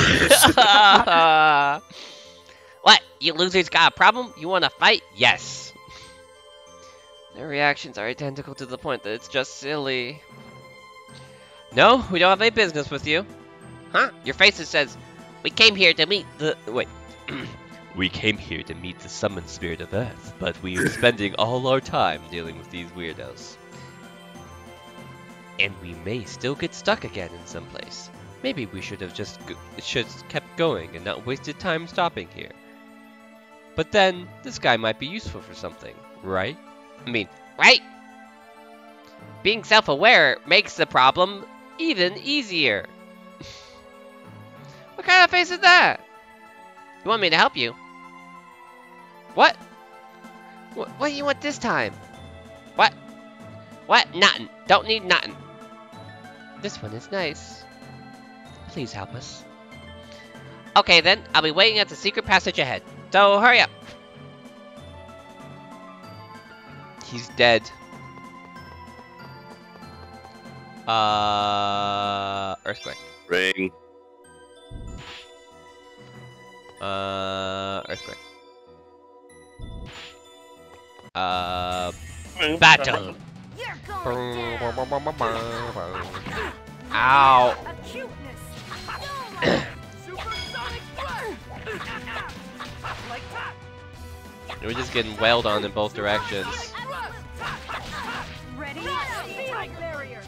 What? You losers got a problem? You wanna fight? Yes. Their reactions are identical to the point that it's just silly. No, we don't have any business with you. Huh? Your face says, we came here to meet the... Wait. We came here to meet the summoned spirit of Earth, but we are spending all our time dealing with these weirdos. And we may still get stuck again in some place. Maybe we should have just kept going and not wasted time stopping here. But then, this guy might be useful for something, right? I mean, right? Being self-aware makes the problem even easier. What kind of face is that? You want me to help you? What? What do you want this time? What? What? Nothing. Don't need nothing. This one is nice. Please help us. Okay then, I'll be waiting at the secret passage ahead. So hurry up. He's dead. Earthquake. Ring. Earthquake. Battle. You're going down. Ow. A cuteness. Supersonic like that. We're just getting wailed on in both directions. Ready? Speed barrier.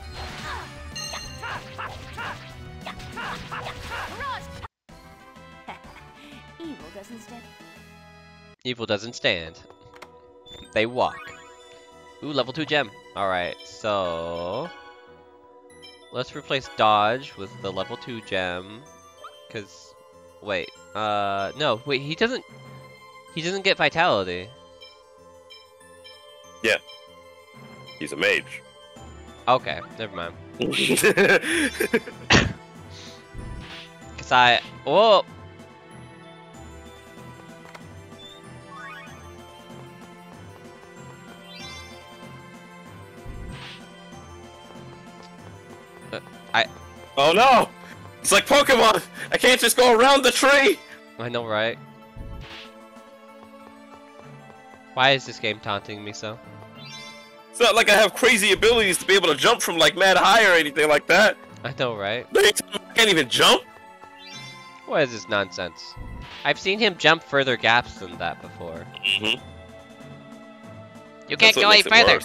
Evil doesn't stand. Evil doesn't stand. They walk. Ooh, level 2 gem. Alright, so... let's replace dodge with the level 2 gem. Because wait. No, wait. He doesn't get vitality. Yeah. He's a mage. Okay, never mind. Kasai. Whoa. Oh no! It's like Pokemon! I can't just go around the tree! I know, right? Why is this game taunting me so? It's not like I have crazy abilities to be able to jump from like mad high or anything like that. I know, right? I can't even jump? What is this nonsense? I've seen him jump further gaps than that before. Mm-hmm. You can't go any further!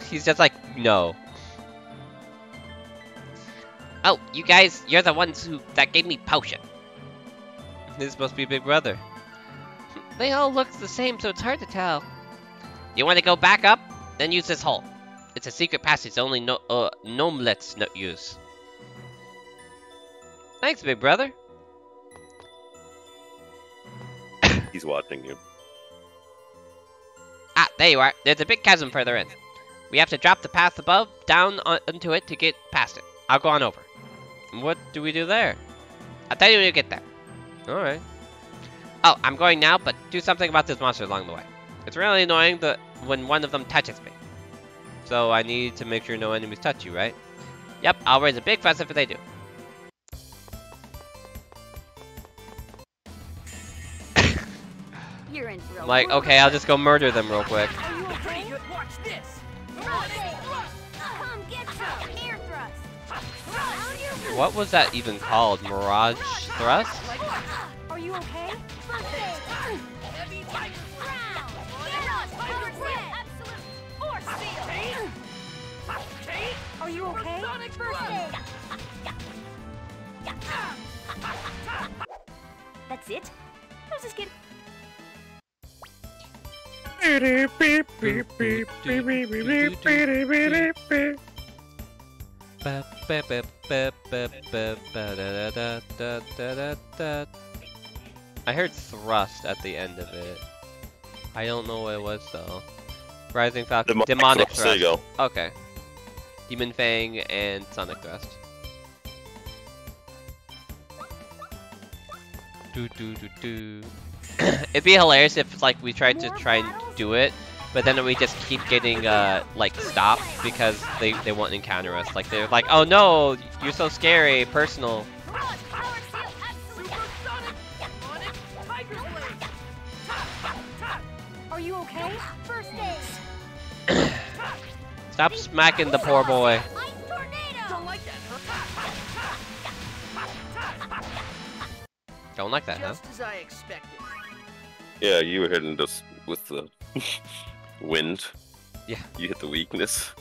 He's just like, no. Oh, you guys, you're the ones that gave me potion. This must be Big Brother. They all look the same, so it's hard to tell. You want to go back up? Then use this hole. It's a secret passage only gnomelets use. Thanks, Big Brother. He's watching you. Ah, there you are. There's a big chasm further in. We have to drop the path above, down onto it to get past it. I'll go on over. What do we do there? I'll tell you when you get there. Alright. Oh, I'm going now, but do something about this monster along the way. It's really annoying when one of them touches me. So I need to make sure no enemies touch you, right? Yep, I'll raise a big fuss if they do. You're in for a Like, okay, I'll just go murder them real quick. Are you okay? Watch this. Come get some air thrust. What was that even called? Mirage Thrust? Are you okay? First aid. Heavy tiger ground. Tiger absolute force field. Are you okay? First aid. That's it? How's this get? I heard thrust at the end of it. I don't know what it was though. Rising Falcon. Demonic Thrust. There you go. Okay. Demon Fang and Sonic Thrust. It'd be hilarious if like we tried to and do it, but then we just keep getting like stopped because they won't encounter us. Like they're like, oh no, you're so scary, personal. Are you okay? First aid. Stop smacking the poor boy. Ice tornado. Don't like that, huh? Don't like that, huh? Just as I expected. Yeah, you were hitting us with the wind. Yeah. You hit the weakness.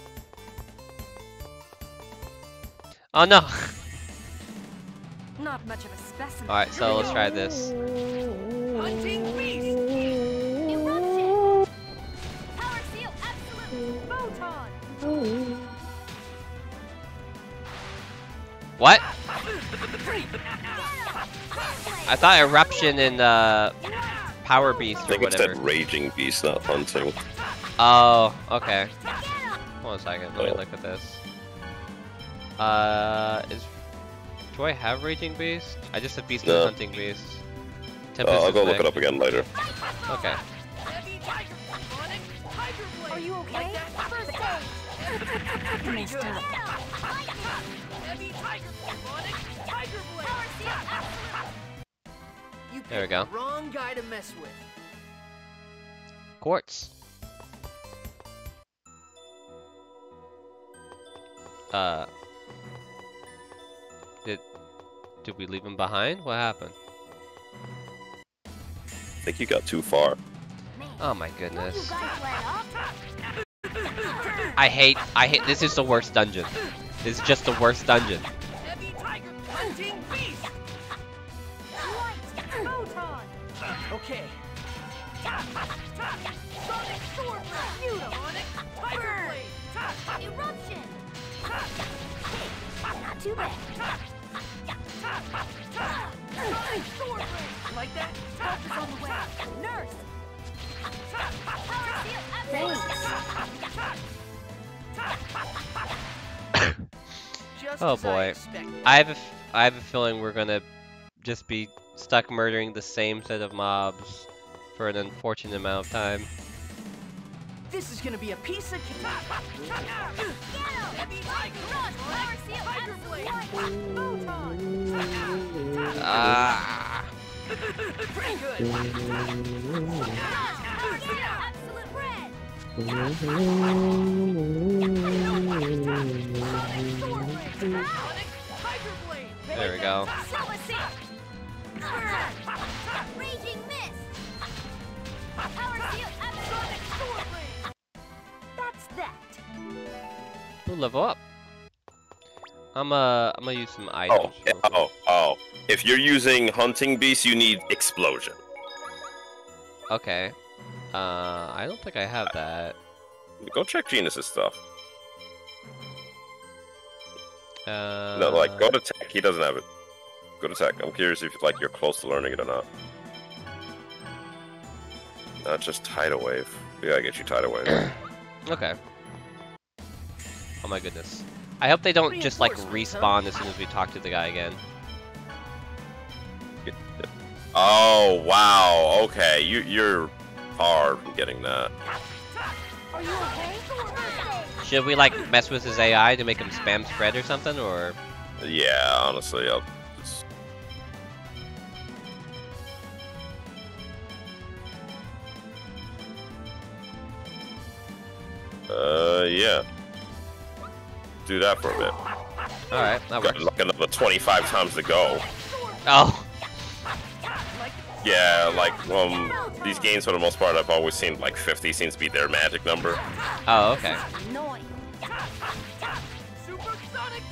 Oh no. Not much of a specimen. Alright, so let's try this. Hunting beast. Eruption. Power seal absolute. Photon. What? I thought eruption and power beast I or think it whatever. said raging beast, not hunting. Oh, okay. Hold on a second, let me look at this. Do I have Raging Beast? I just have Beast and No. Hunting Beast. I'll go look Tempest it up again later. Okay. Are you okay? First aid. Messed up. Power seal absolute. You There we picked go. the wrong guy to mess with. Quartz. Did we leave him behind? What happened? I think you got too far. Oh my You goodness. guys let up. I hate, this is the worst dungeon. This is just the worst dungeon. Heavy tiger hunting beast. Light. Photon. Okay. Sonic sword blade. Sonic tiger blade. Eruption. Not too bad. Like that? Help is on the way. Nurse! Just Oh as I boy. expected. I have a feeling we're gonna just be stuck murdering the same set of mobs for an unfortunate amount of time. This is gonna be a piece of cake. Ah. Pretty good. There we go. Raging mist. Power seal. That's that. We'll level up. I'm gonna use some items. Oh. If you're using hunting beast, you need explosion. Okay. I don't think I have that. Go check Genus's stuff. No, No, go to tech. He doesn't have it. Go to tech. I'm curious if you're close to learning it or not. Not just tidal wave. We gotta get you tidal wave. Okay. Oh my goodness. I hope they don't just like respawn as soon as we talk to the guy again. Oh wow. Okay, you're far from getting that. Are you okay? Should we like mess with his AI to make him spam spread or something, or? Yeah, honestly, I'll just... yeah. Do that for a bit. Alright, that Got works. like another 25 times to go. Oh. Yeah, these games for the most part I've always seen like 50 seems to be their magic number. Oh, okay. Annoying. Supersonic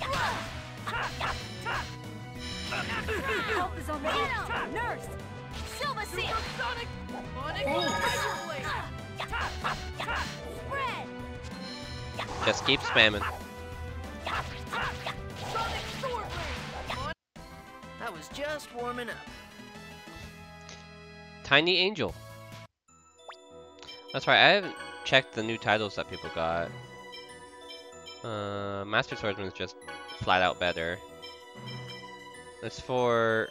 Help is on the way. Nurse. Silver seal. Supersonic Spread. Just keep spamming. I was just warming up. Tiny Angel. That's right, I haven't checked the new titles that people got. Master Swordsman is just flat out better. As for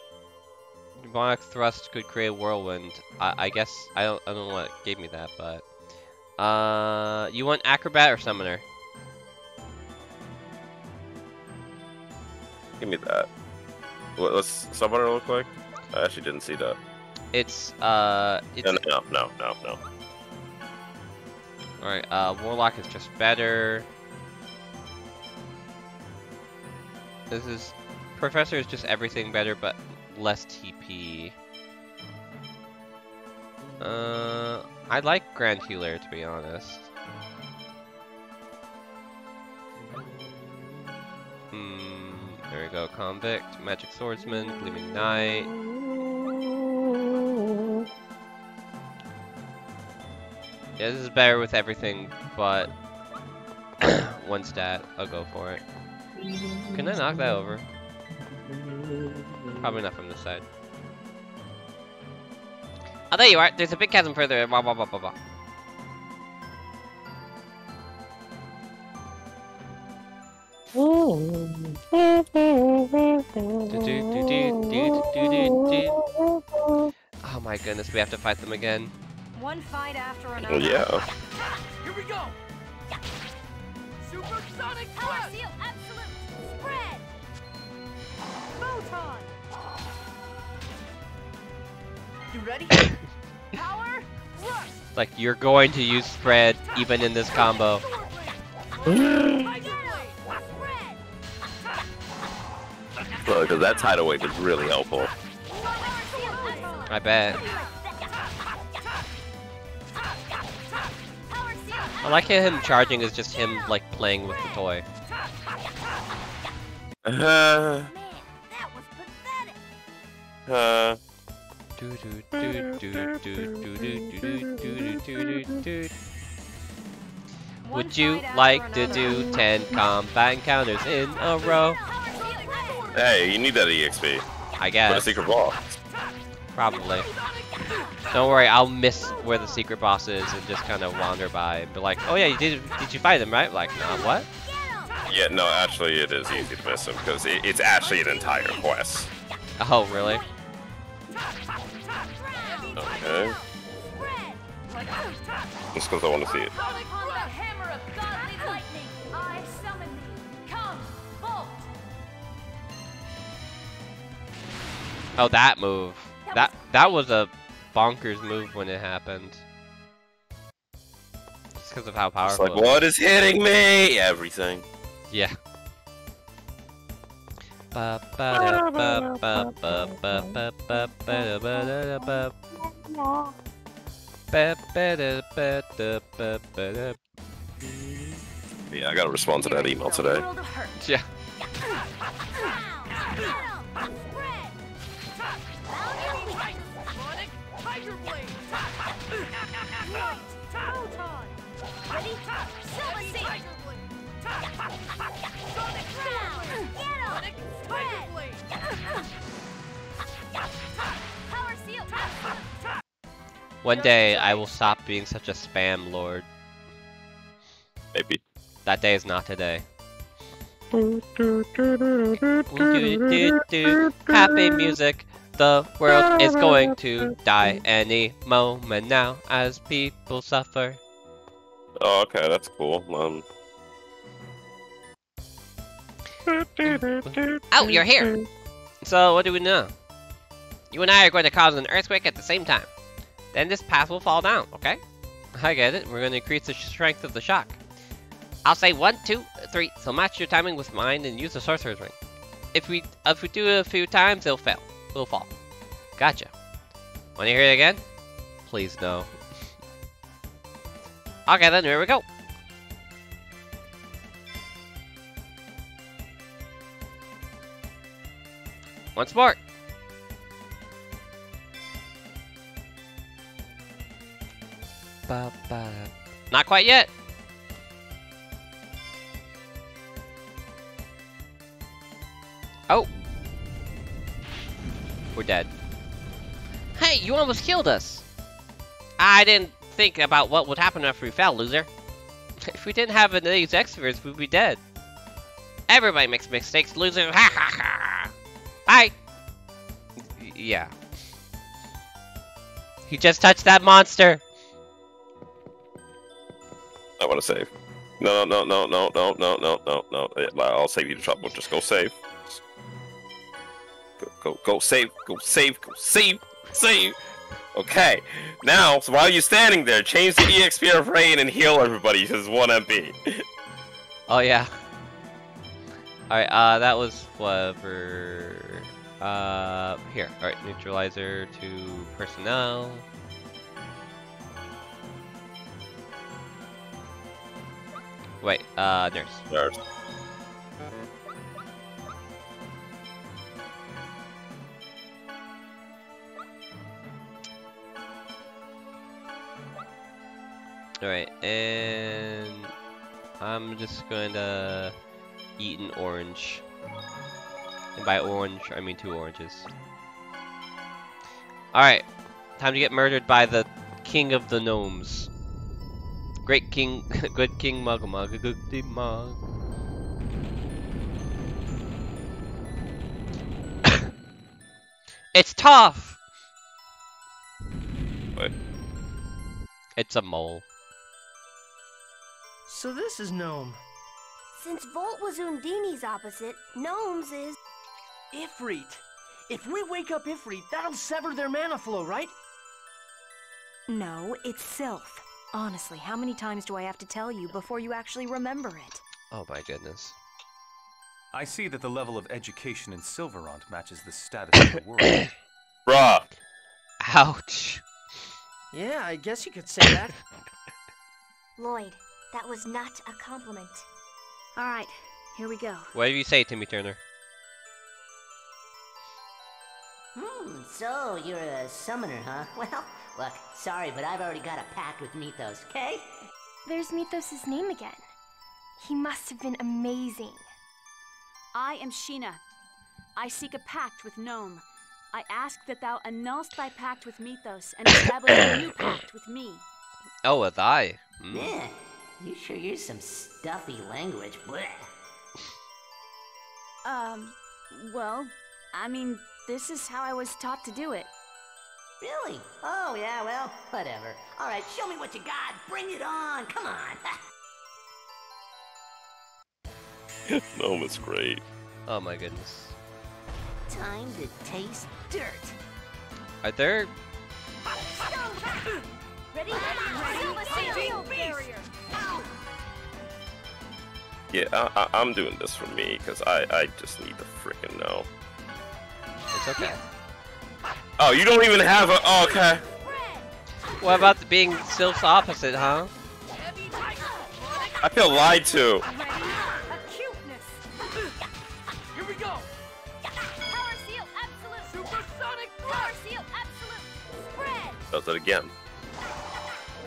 Demonic Thrust could create a whirlwind. I guess I don't know what gave me that, but you want Acrobat or Summoner? Give me that. What's Summoner look like? I actually didn't see that. It's No. Alright, Warlock is just better. This is... Professor is just everything better, but less TP. I like Grand Healer, to be honest. There we go, Convict, Magic Swordsman, Gleaming Knight. Yeah, this is better with everything, but one stat. I'll go for it. Can I knock that over? Probably not from this side. Oh, there you are. There's a big chasm further. Blah, blah, blah, blah, blah. Oh my goodness, we have to fight them again. One fight after another. Well, yeah. Here we go. Supersonic Power thrust. seal. Absolute. Spread. Photon. You ready? Power. Rush. Like, you're going to use spread even in this combo. Because that tidal wave is really helpful. I bet. I like how him charging is just him, like, playing with the toy. Man, that was pathetic. Would you like to do 10 combat encounters in a row? Hey, you need that EXP. I For the guess. secret boss. Probably. Don't worry, I'll miss where the secret boss is and just kind of wander by and be like, oh yeah, did you fight him, right? Like, no, what? Yeah, no, actually it is easy to miss him because it's actually an entire quest. Oh, really? Okay. Just because I want to see it. Oh, that move. That was a bonkers move when it happened. Just because of how It's powerful like, it was. what is hitting me? Everything. Yeah. Yeah, I gotta respond to that email today. Yeah. One day I will stop being such a spam lord. Maybe. That day is not today. Happy music. The world is going to die any moment now as people suffer. Oh, okay, that's cool. Oh, you're here! So, what do we know? You and I are going to cause an earthquake at the same time. Then this path will fall down, okay? I get it. We're going to increase the strength of the shock. I'll say 1, 2, 3, so match your timing with mine and use the sorcerer's ring. If we do it a few times, it'll fail. It'll fall. Gotcha. Want to hear it again? Please no. Okay then, here we go. Once more. Not quite yet. Oh. We're dead. Hey, you almost killed us. I didn't think about what would happen after we fell, loser. If we didn't have these experts, we'd be dead. Everybody makes mistakes, loser. Ha ha ha. Bye. Yeah. He just touched that monster. I want to save. No. I'll save you the trouble. Just go save. Go save. Go save. Go save. Save. Okay. Now, so while you're standing there, change the EXP of Rain and heal everybody because 1 MP. Oh yeah. Alright, that was whatever. Here. Alright, neutralizer to personnel. Wait, nurse. Nurse. Alright, and I'm just going to eat an orange. And by orange, I mean 2 oranges. Alright, time to get murdered by the king of the gnomes. Great king, good king Mugga Mugga, good king Mug. It's tough! What? It's a mole. So this is Gnome. Since Volt was Undini's opposite, Gnome's is... Ifrit. If we wake up Ifrit, that'll sever their mana flow, right? No, it's Sylph. Honestly, how many times do I have to tell you before you actually remember it? Oh my goodness. I see that the level of education in Silverant matches the status of the world. Bruh. Ouch. Yeah, I guess you could say that. Lloyd, that was not a compliment. Alright, here we go. What do you say, Timmy Turner? So you're a summoner, huh? Well, look, sorry, but I've already got a pact with Mythos, okay? There's Mythos' name again. He must have been amazing. I am Sheena. I seek a pact with Gnome. I ask that thou annulst thy pact with Mythos and establish a new pact with me. Oh, with I. Yeah, you sure use some stuffy language. Blech. Well, I mean, this is how I was taught to do it. Really? Oh, yeah, well, whatever. All right, show me what you got. Bring it on. Come on. Gnome is great. Oh my goodness. Time to taste dirt. Are there? Ready? Seal barrier. Yeah, I'm doing this for me, because I just need to frickin' know. It's okay. Oh, you don't even have a... Oh, okay. What about the being Sylph's opposite, huh? I feel lied to. Here we go. Power seal absolute. Supersonic power seal absolute. Spread. Does it again.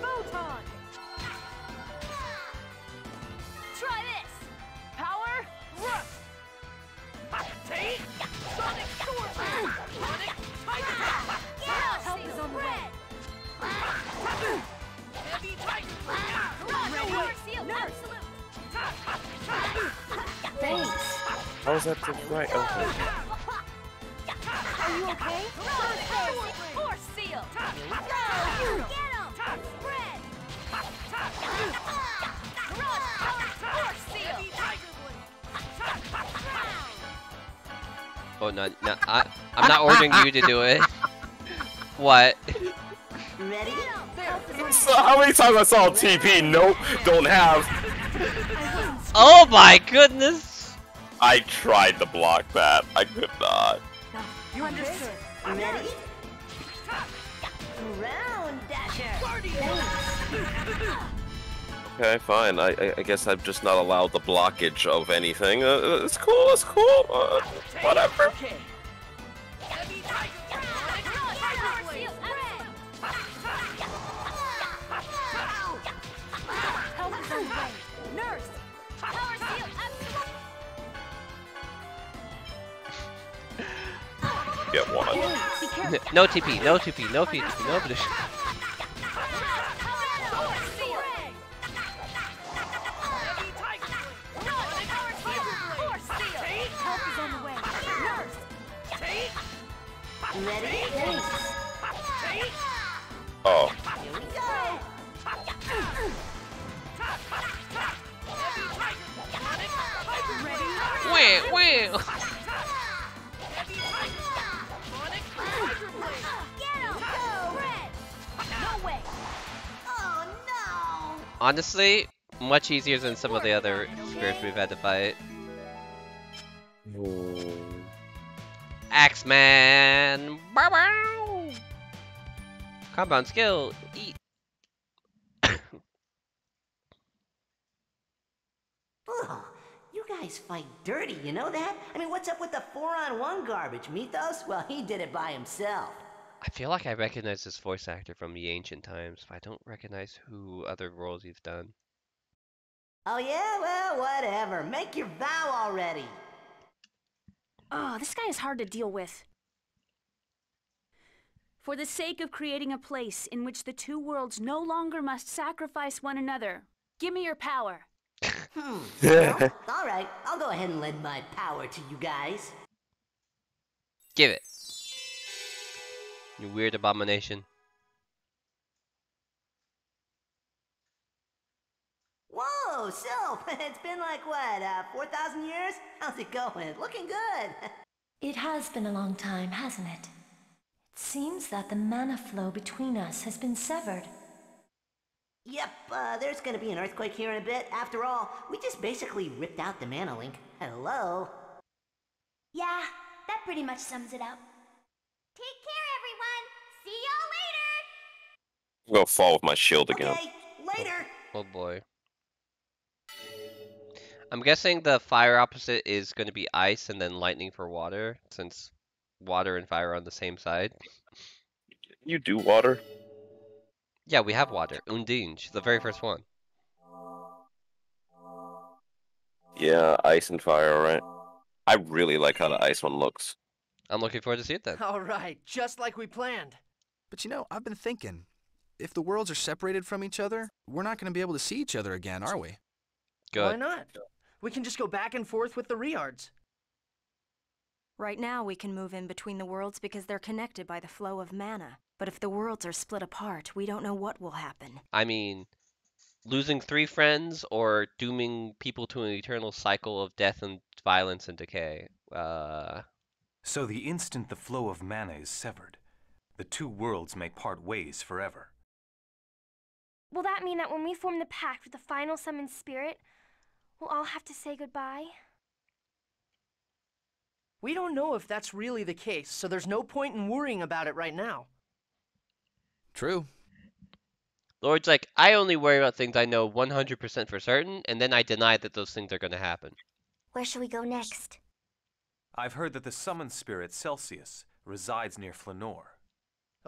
Photon. Try this. Power rush. Take sonic sword. Sonic tiger. Help is on the way. Heavy tiger. Power seal absolute. Thanks. How is that the right? Okay. Are you okay? Force seal. Get him. Spread. Force seal. Oh no, I'm not ordering you to do it. What? Ready? So how many times I saw TP? Nope, don't have. Oh my goodness! I tried to block that. I could not. You understood. Ready? Round dasher. Okay, fine. I guess I'm just not allowed the blockage of anything. It's cool. It's cool. Whatever. Okay. Heavy tiger. Power seal absolute. Help is on the way. Nurse. Power seal absolute. Get one. Be careful. No TP, no TP, no TP, no TP. Help is on the way. Nurse. Ready? Oh. Here we go. Wah, wah. Oh no! Honestly, much easier than some of the other spirits we've had to fight. Axeman! Bow bow! Compound skill, eat. Oh, you guys fight dirty, you know that? I mean, what's up with the 4-on-1 garbage? Mythos? Well, he did it by himself. I feel like I recognize this voice actor from the ancient times, but I don't recognize who other roles he's done. Oh yeah? Well, whatever. Make your vow already. Oh, this guy is hard to deal with. For the sake of creating a place in which the two worlds no longer must sacrifice one another, give me your power. Well, all right. I'll go ahead and lend my power to you guys. Give it. You weird abomination. Whoa, Sylph! It's been like, what, 4,000 years? How's it going? Looking good. It has been a long time, hasn't it? It seems that the mana flow between us has been severed. Yep, there's gonna be an earthquake here in a bit. After all, we just basically ripped out the mana link. Hello? Yeah, that pretty much sums it up. Take care, everyone. See y'all later. I'm gonna fall with my shield again. Okay, later. Oh boy. I'm guessing the fire opposite is going to be ice and then lightning for water, since water and fire are on the same side. You do water? Yeah, we have water. Undine, she's the very first one. Yeah, ice and fire, right? I really like how the ice one looks. I'm looking forward to see it then. All right, just like we planned. But you know, I've been thinking, if the worlds are separated from each other, we're not going to be able to see each other again, are we? Good. Why not? We can just go back and forth with the Riards. Right now, we can move in between the worlds because they're connected by the flow of mana. But if the worlds are split apart, we don't know what will happen. I mean, losing 3 friends or dooming people to an eternal cycle of death and violence and decay. So the instant the flow of mana is severed, the two worlds may part ways forever. Will that mean that when we form the pact with the final summoned spirit, we'll all have to say goodbye? We don't know if that's really the case, so there's no point in worrying about it right now. True. Lord's like, I only worry about things I know 100% for certain, and then I deny that those things are going to happen. Where should we go next? I've heard that the summoned spirit Celsius resides near Flanor.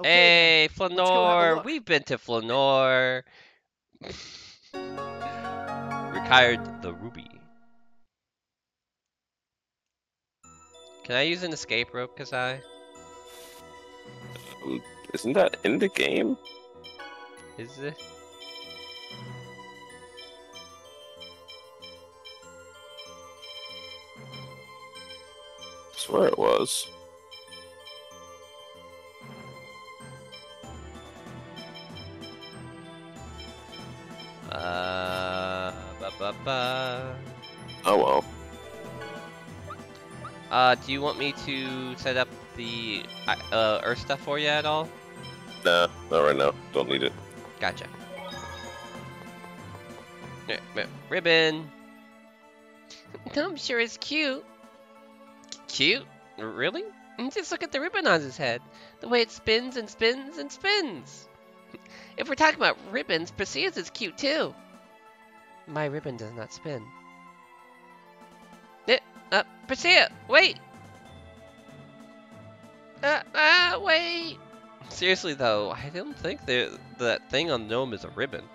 Hey, Flanor! We've been to Flanor. Retired the ruby. Can I use an escape rope, Kasai? Isn't that in the game? Is it? I swear it was. Oh well. Do you want me to set up the Earth stuff for you at all? Nah, not right now. Don't need it. Gotcha. Ribbon. I'm sure it's cute. Cute? Really? Just look at the ribbon on his head. The way it spins and spins and spins. If we're talking about ribbons, Priscilla's is cute too. My ribbon does not spin. Priscilla, wait! Wait! Seriously though, I don't think that thing on Gnome is a ribbon.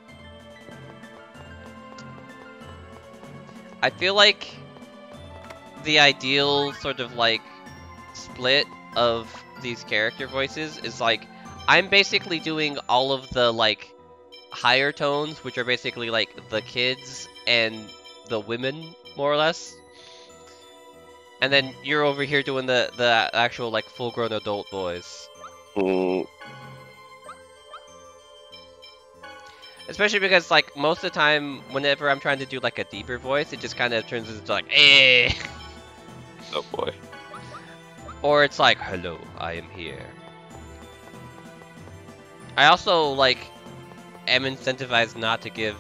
I feel like the ideal sort of like split of these character voices is like, I'm basically doing all of the like higher tones, which are basically like the kids and the women, more or less. And then you're over here doing the actual like full-grown adult voice. Especially because like most of the time, whenever I'm trying to do like a deeper voice, it just kind of turns into like, eh. Oh boy. Or it's like, hello, I am here. I also like am incentivized not to give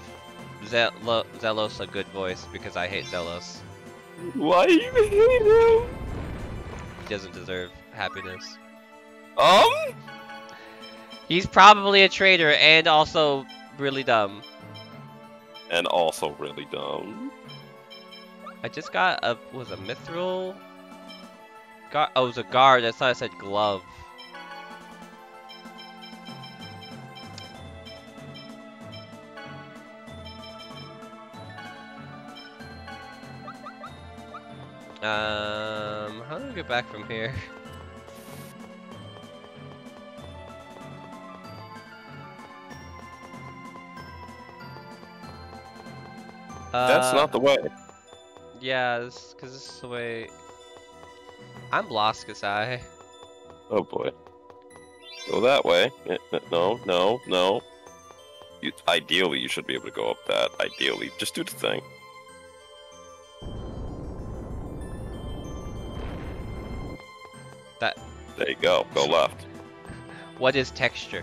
Zelos a good voice because I hate Zelos. Why do you hate him? He doesn't deserve happiness. He's probably a traitor and also really dumb. And also really dumb. I just got a mithril? Oh, it was a guard. I thought it said glove. How do I get back from here? That's not the way. Yeah, because this is the way. I'm lost, Kasai. Oh boy. Go that way. No, no, no. Ideally, you should be able to go up that. Ideally, just do the thing. There you go. Go left. What is texture?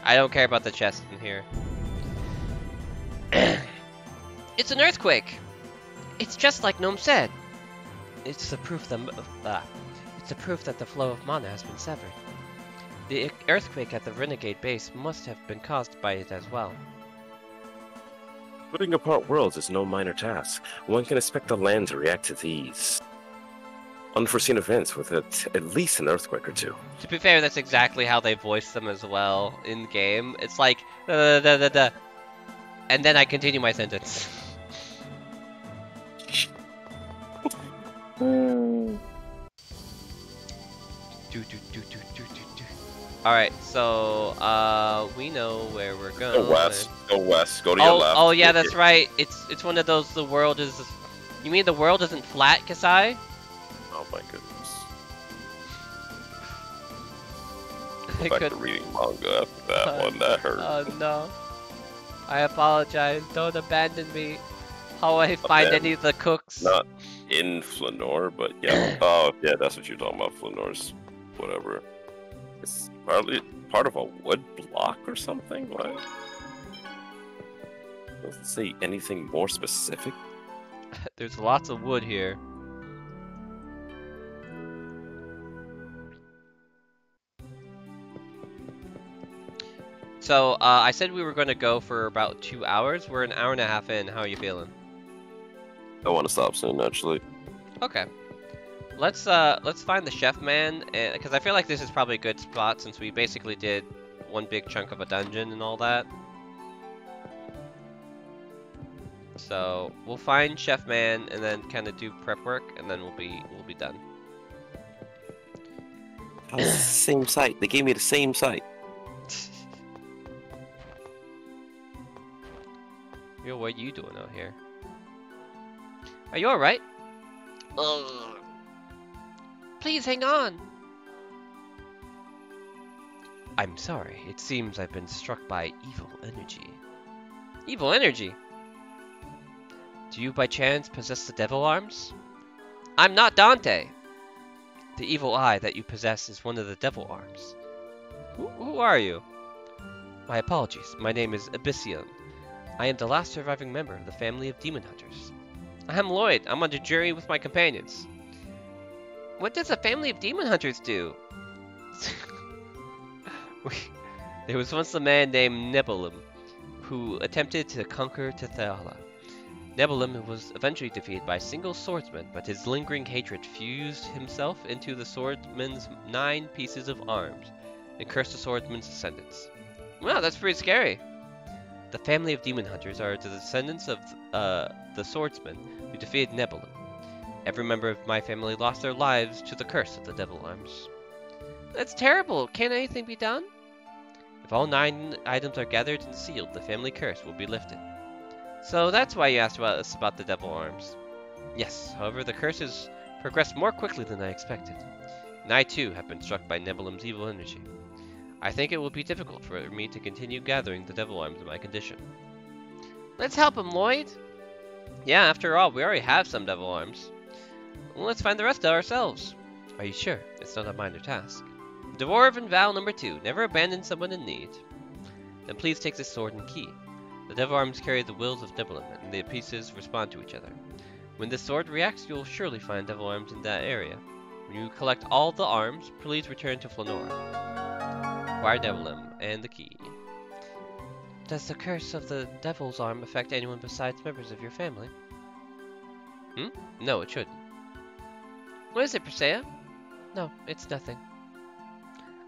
I don't care about the chest in here. It's an earthquake. It's just like Gnome said. It's the proof that the flow of mana has been severed. The earthquake at the Renegade base must have been caused by it as well. Putting apart worlds is no minor task. One can expect the land to react to these unforeseen events with at least an earthquake or two. To be fair, that's exactly how they voice them as well in game. It's like da da da da da, and then I continue my sentence. Alright, so we know where we're going. Go west. Go west. Go to your left. Oh yeah, that's right. It's one of those. The world is. You mean the world isn't flat, Kasai? Oh my goodness. I Go back to reading manga after that one. That hurt. Oh no. I apologize. Don't abandon me. How will I find any of the cooks? Not in Flanor, but yeah. Oh yeah, that's what you're talking about. Flanor's whatever. It's partly part of a wood block or something. What? Doesn't say anything more specific. There's lots of wood here. So, I said we were going to go for about 2 hours. We're an hour and a half in. How are you feeling? I want to stop soon, actually. Okay. Let's find the chef man, because I feel like this is probably a good spot since we basically did one big chunk of a dungeon and all that. So we'll find chef man and then kind of do prep work, and then we'll be done. Oh, it's the same site. They gave me the same site. Yo, what are you doing out here? Are you alright? Ugh. Please hang on! I'm sorry. It seems I've been struck by evil energy. Evil energy? Do you by chance possess the devil arms? I'm not Dante! The evil eye that you possess is one of the devil arms. Who are you? My apologies. My name is Abyssian. I am the last surviving member of the family of demon hunters. I'm Lloyd. I'm on the jury with my companions. What does a family of demon hunters do? There was once a man named Nebulum who attempted to conquer Tethala. Nebulum was eventually defeated by a single swordsman, but his lingering hatred fused himself into the swordsman's 9 pieces of arms and cursed the swordsman's descendants. Wow, that's pretty scary. The family of demon hunters are the descendants of the swordsman who defeated Nebulum. Every member of my family lost their lives to the curse of the devil arms. That's terrible. Can't anything be done? If all 9 items are gathered and sealed, the family curse will be lifted. So that's why you asked us about the devil arms. Yes, however, the curse has progressed more quickly than I expected. And I too have been struck by Nebulum's evil energy. I think it will be difficult for me to continue gathering the devil arms in my condition. Let's help him, Lloyd! Yeah, after all, we already have some devil arms. Well, let's find the rest ourselves. Are you sure? It's not a minor task. Dwarven vow number 2. Never abandon someone in need. Then please take this sword and key. The devil arms carry the wills of Nebulum, and the pieces respond to each other. When this sword reacts, you will surely find devil arms in that area. When you collect all the arms, please return to Flanor. Acquire Nebulum and the key. Does the curse of the devil's arm affect anyone besides members of your family? No, it shouldn't. What is it, Persea? No, it's nothing.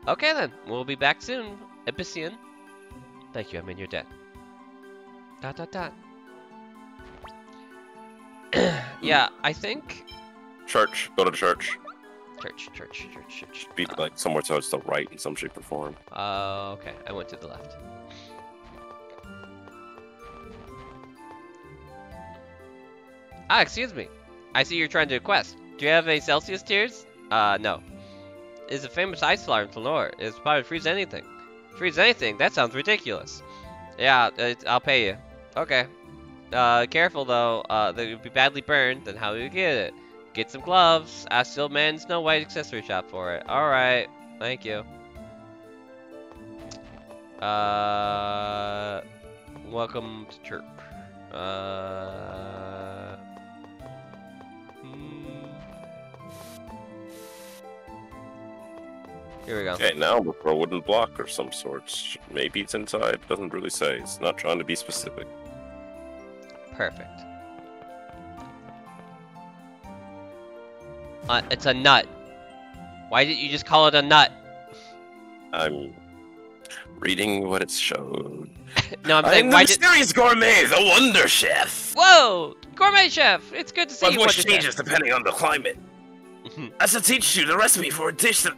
Okay then, we'll be back soon, Abyssian. Thank you, I mean you're dead. ... Yeah, I think... Church. Go to church. Church. Be like somewhere towards the right in some shape or form. Okay. I went to the left. Ah, excuse me. I see you're trying to quest. Do you have any Celsius tears? No. It's a famous ice flower in Flanor. It's power to freeze anything. Freeze anything? That sounds ridiculous. Yeah, I'll pay you. Okay. Careful though. They would be badly burned. Then how do you get it? Get some gloves. Ask the old man in Snow White accessory shop for it. Alright. Thank you. Welcome to Chirp. Here we go. Okay, now look for a wooden block or some sorts. Maybe it's inside. Doesn't really say. It's not trying to be specific. Perfect. It's a nut. Why didn't you just call it a nut? I'm reading what it showed. No, I'm saying why did... Mysterious Gourmet, the Wonder Chef! Whoa! Gourmet Chef! It's good to see you, But voice changes depending on the climate. I shall teach you the recipe for a dish that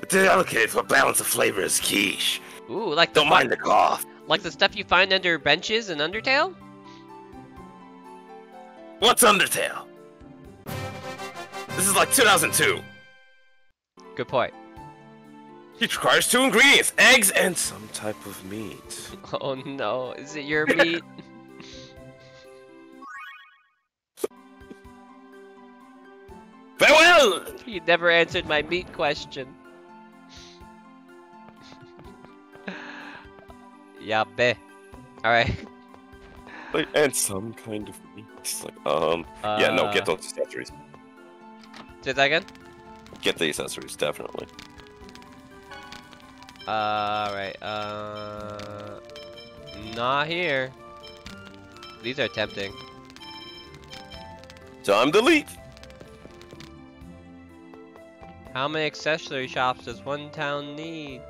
delicate for balance of flavor is quiche. Ooh, like Don't mind the cough. Like the stuff you find under benches in Undertale? What's Undertale? This is like 2002. Good point. It requires 2 ingredients, eggs and some type of meat. Oh no, is it your meat? Farewell! You never answered my meat question. Yeah, be. Alright. Like, and some kind of meat. Like, yeah, no, get those accessories. Say that again? Get the accessories, definitely. Alright, not here. These are tempting. Time to leave! How many accessory shops does one town need?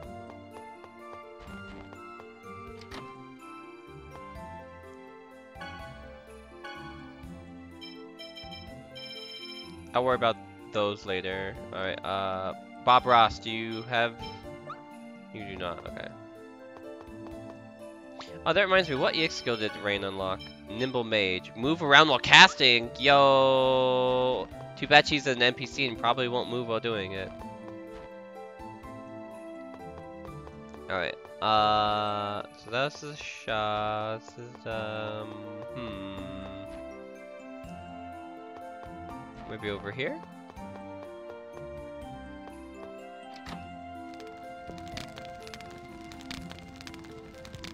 I'll worry about those later. Alright, Bob Ross, do you have... You do not, okay. Oh, that reminds me, what EX skill did Rain unlock? Nimble Mage. Move around while casting! Yo! Too bad she's an NPC and probably won't move while doing it. Alright, so that's the shot. This is, maybe over here?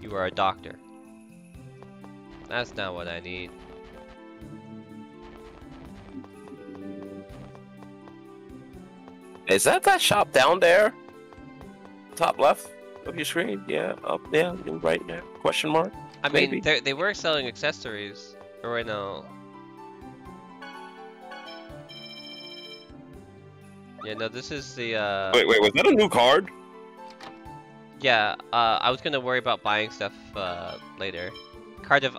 You are a doctor. That's not what I need. Is that shop down there? Top left of your screen? Yeah, up there, right now. Question mark? I mean, they were selling accessories. Or right now. Yeah, no, this is the, Wait, was that a new card? Yeah, I was gonna worry about buying stuff, later.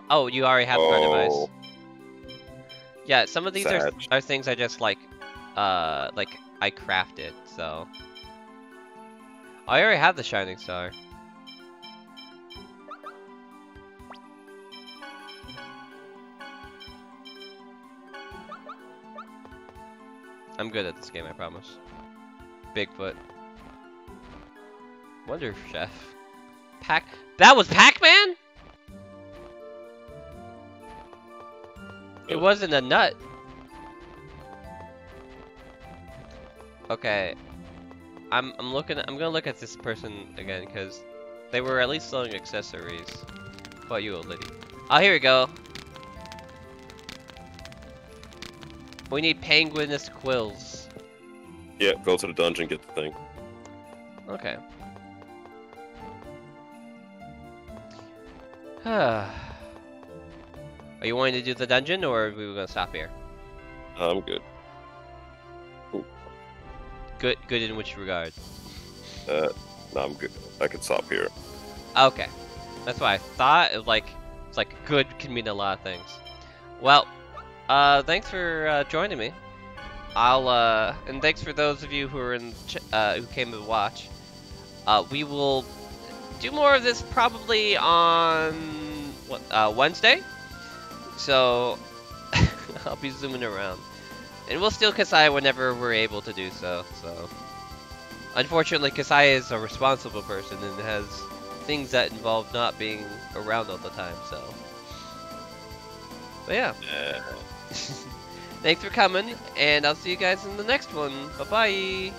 Oh, you already have card device. Yeah, some of these are things I just, like I crafted, so. I already have the Shining Star. I'm good at this game, I promise. Bigfoot. Wonder Chef. That was Pac-Man? It wasn't a nut. Okay. I'm gonna look at this person again, because they were at least selling accessories. How about you, old lady? Oh, here we go. We need penguinous quills. Yeah, go to the dungeon, get the thing. Okay. Are you wanting to do the dungeon, or are we gonna stop here? I'm good. Ooh. Good in which regard? No, I'm good. I can stop here. Okay. That's what I thought. It's like good can mean a lot of things. Well, thanks for joining me. And thanks for those of you who are who came to watch. We will do more of this probably on Wednesday. So I'll be zooming around, and we'll steal Kasai whenever we're able to do so. So unfortunately, Kasai is a responsible person and has things that involve not being around all the time. So, but yeah. Thanks for coming, and I'll see you guys in the next one. Bye bye.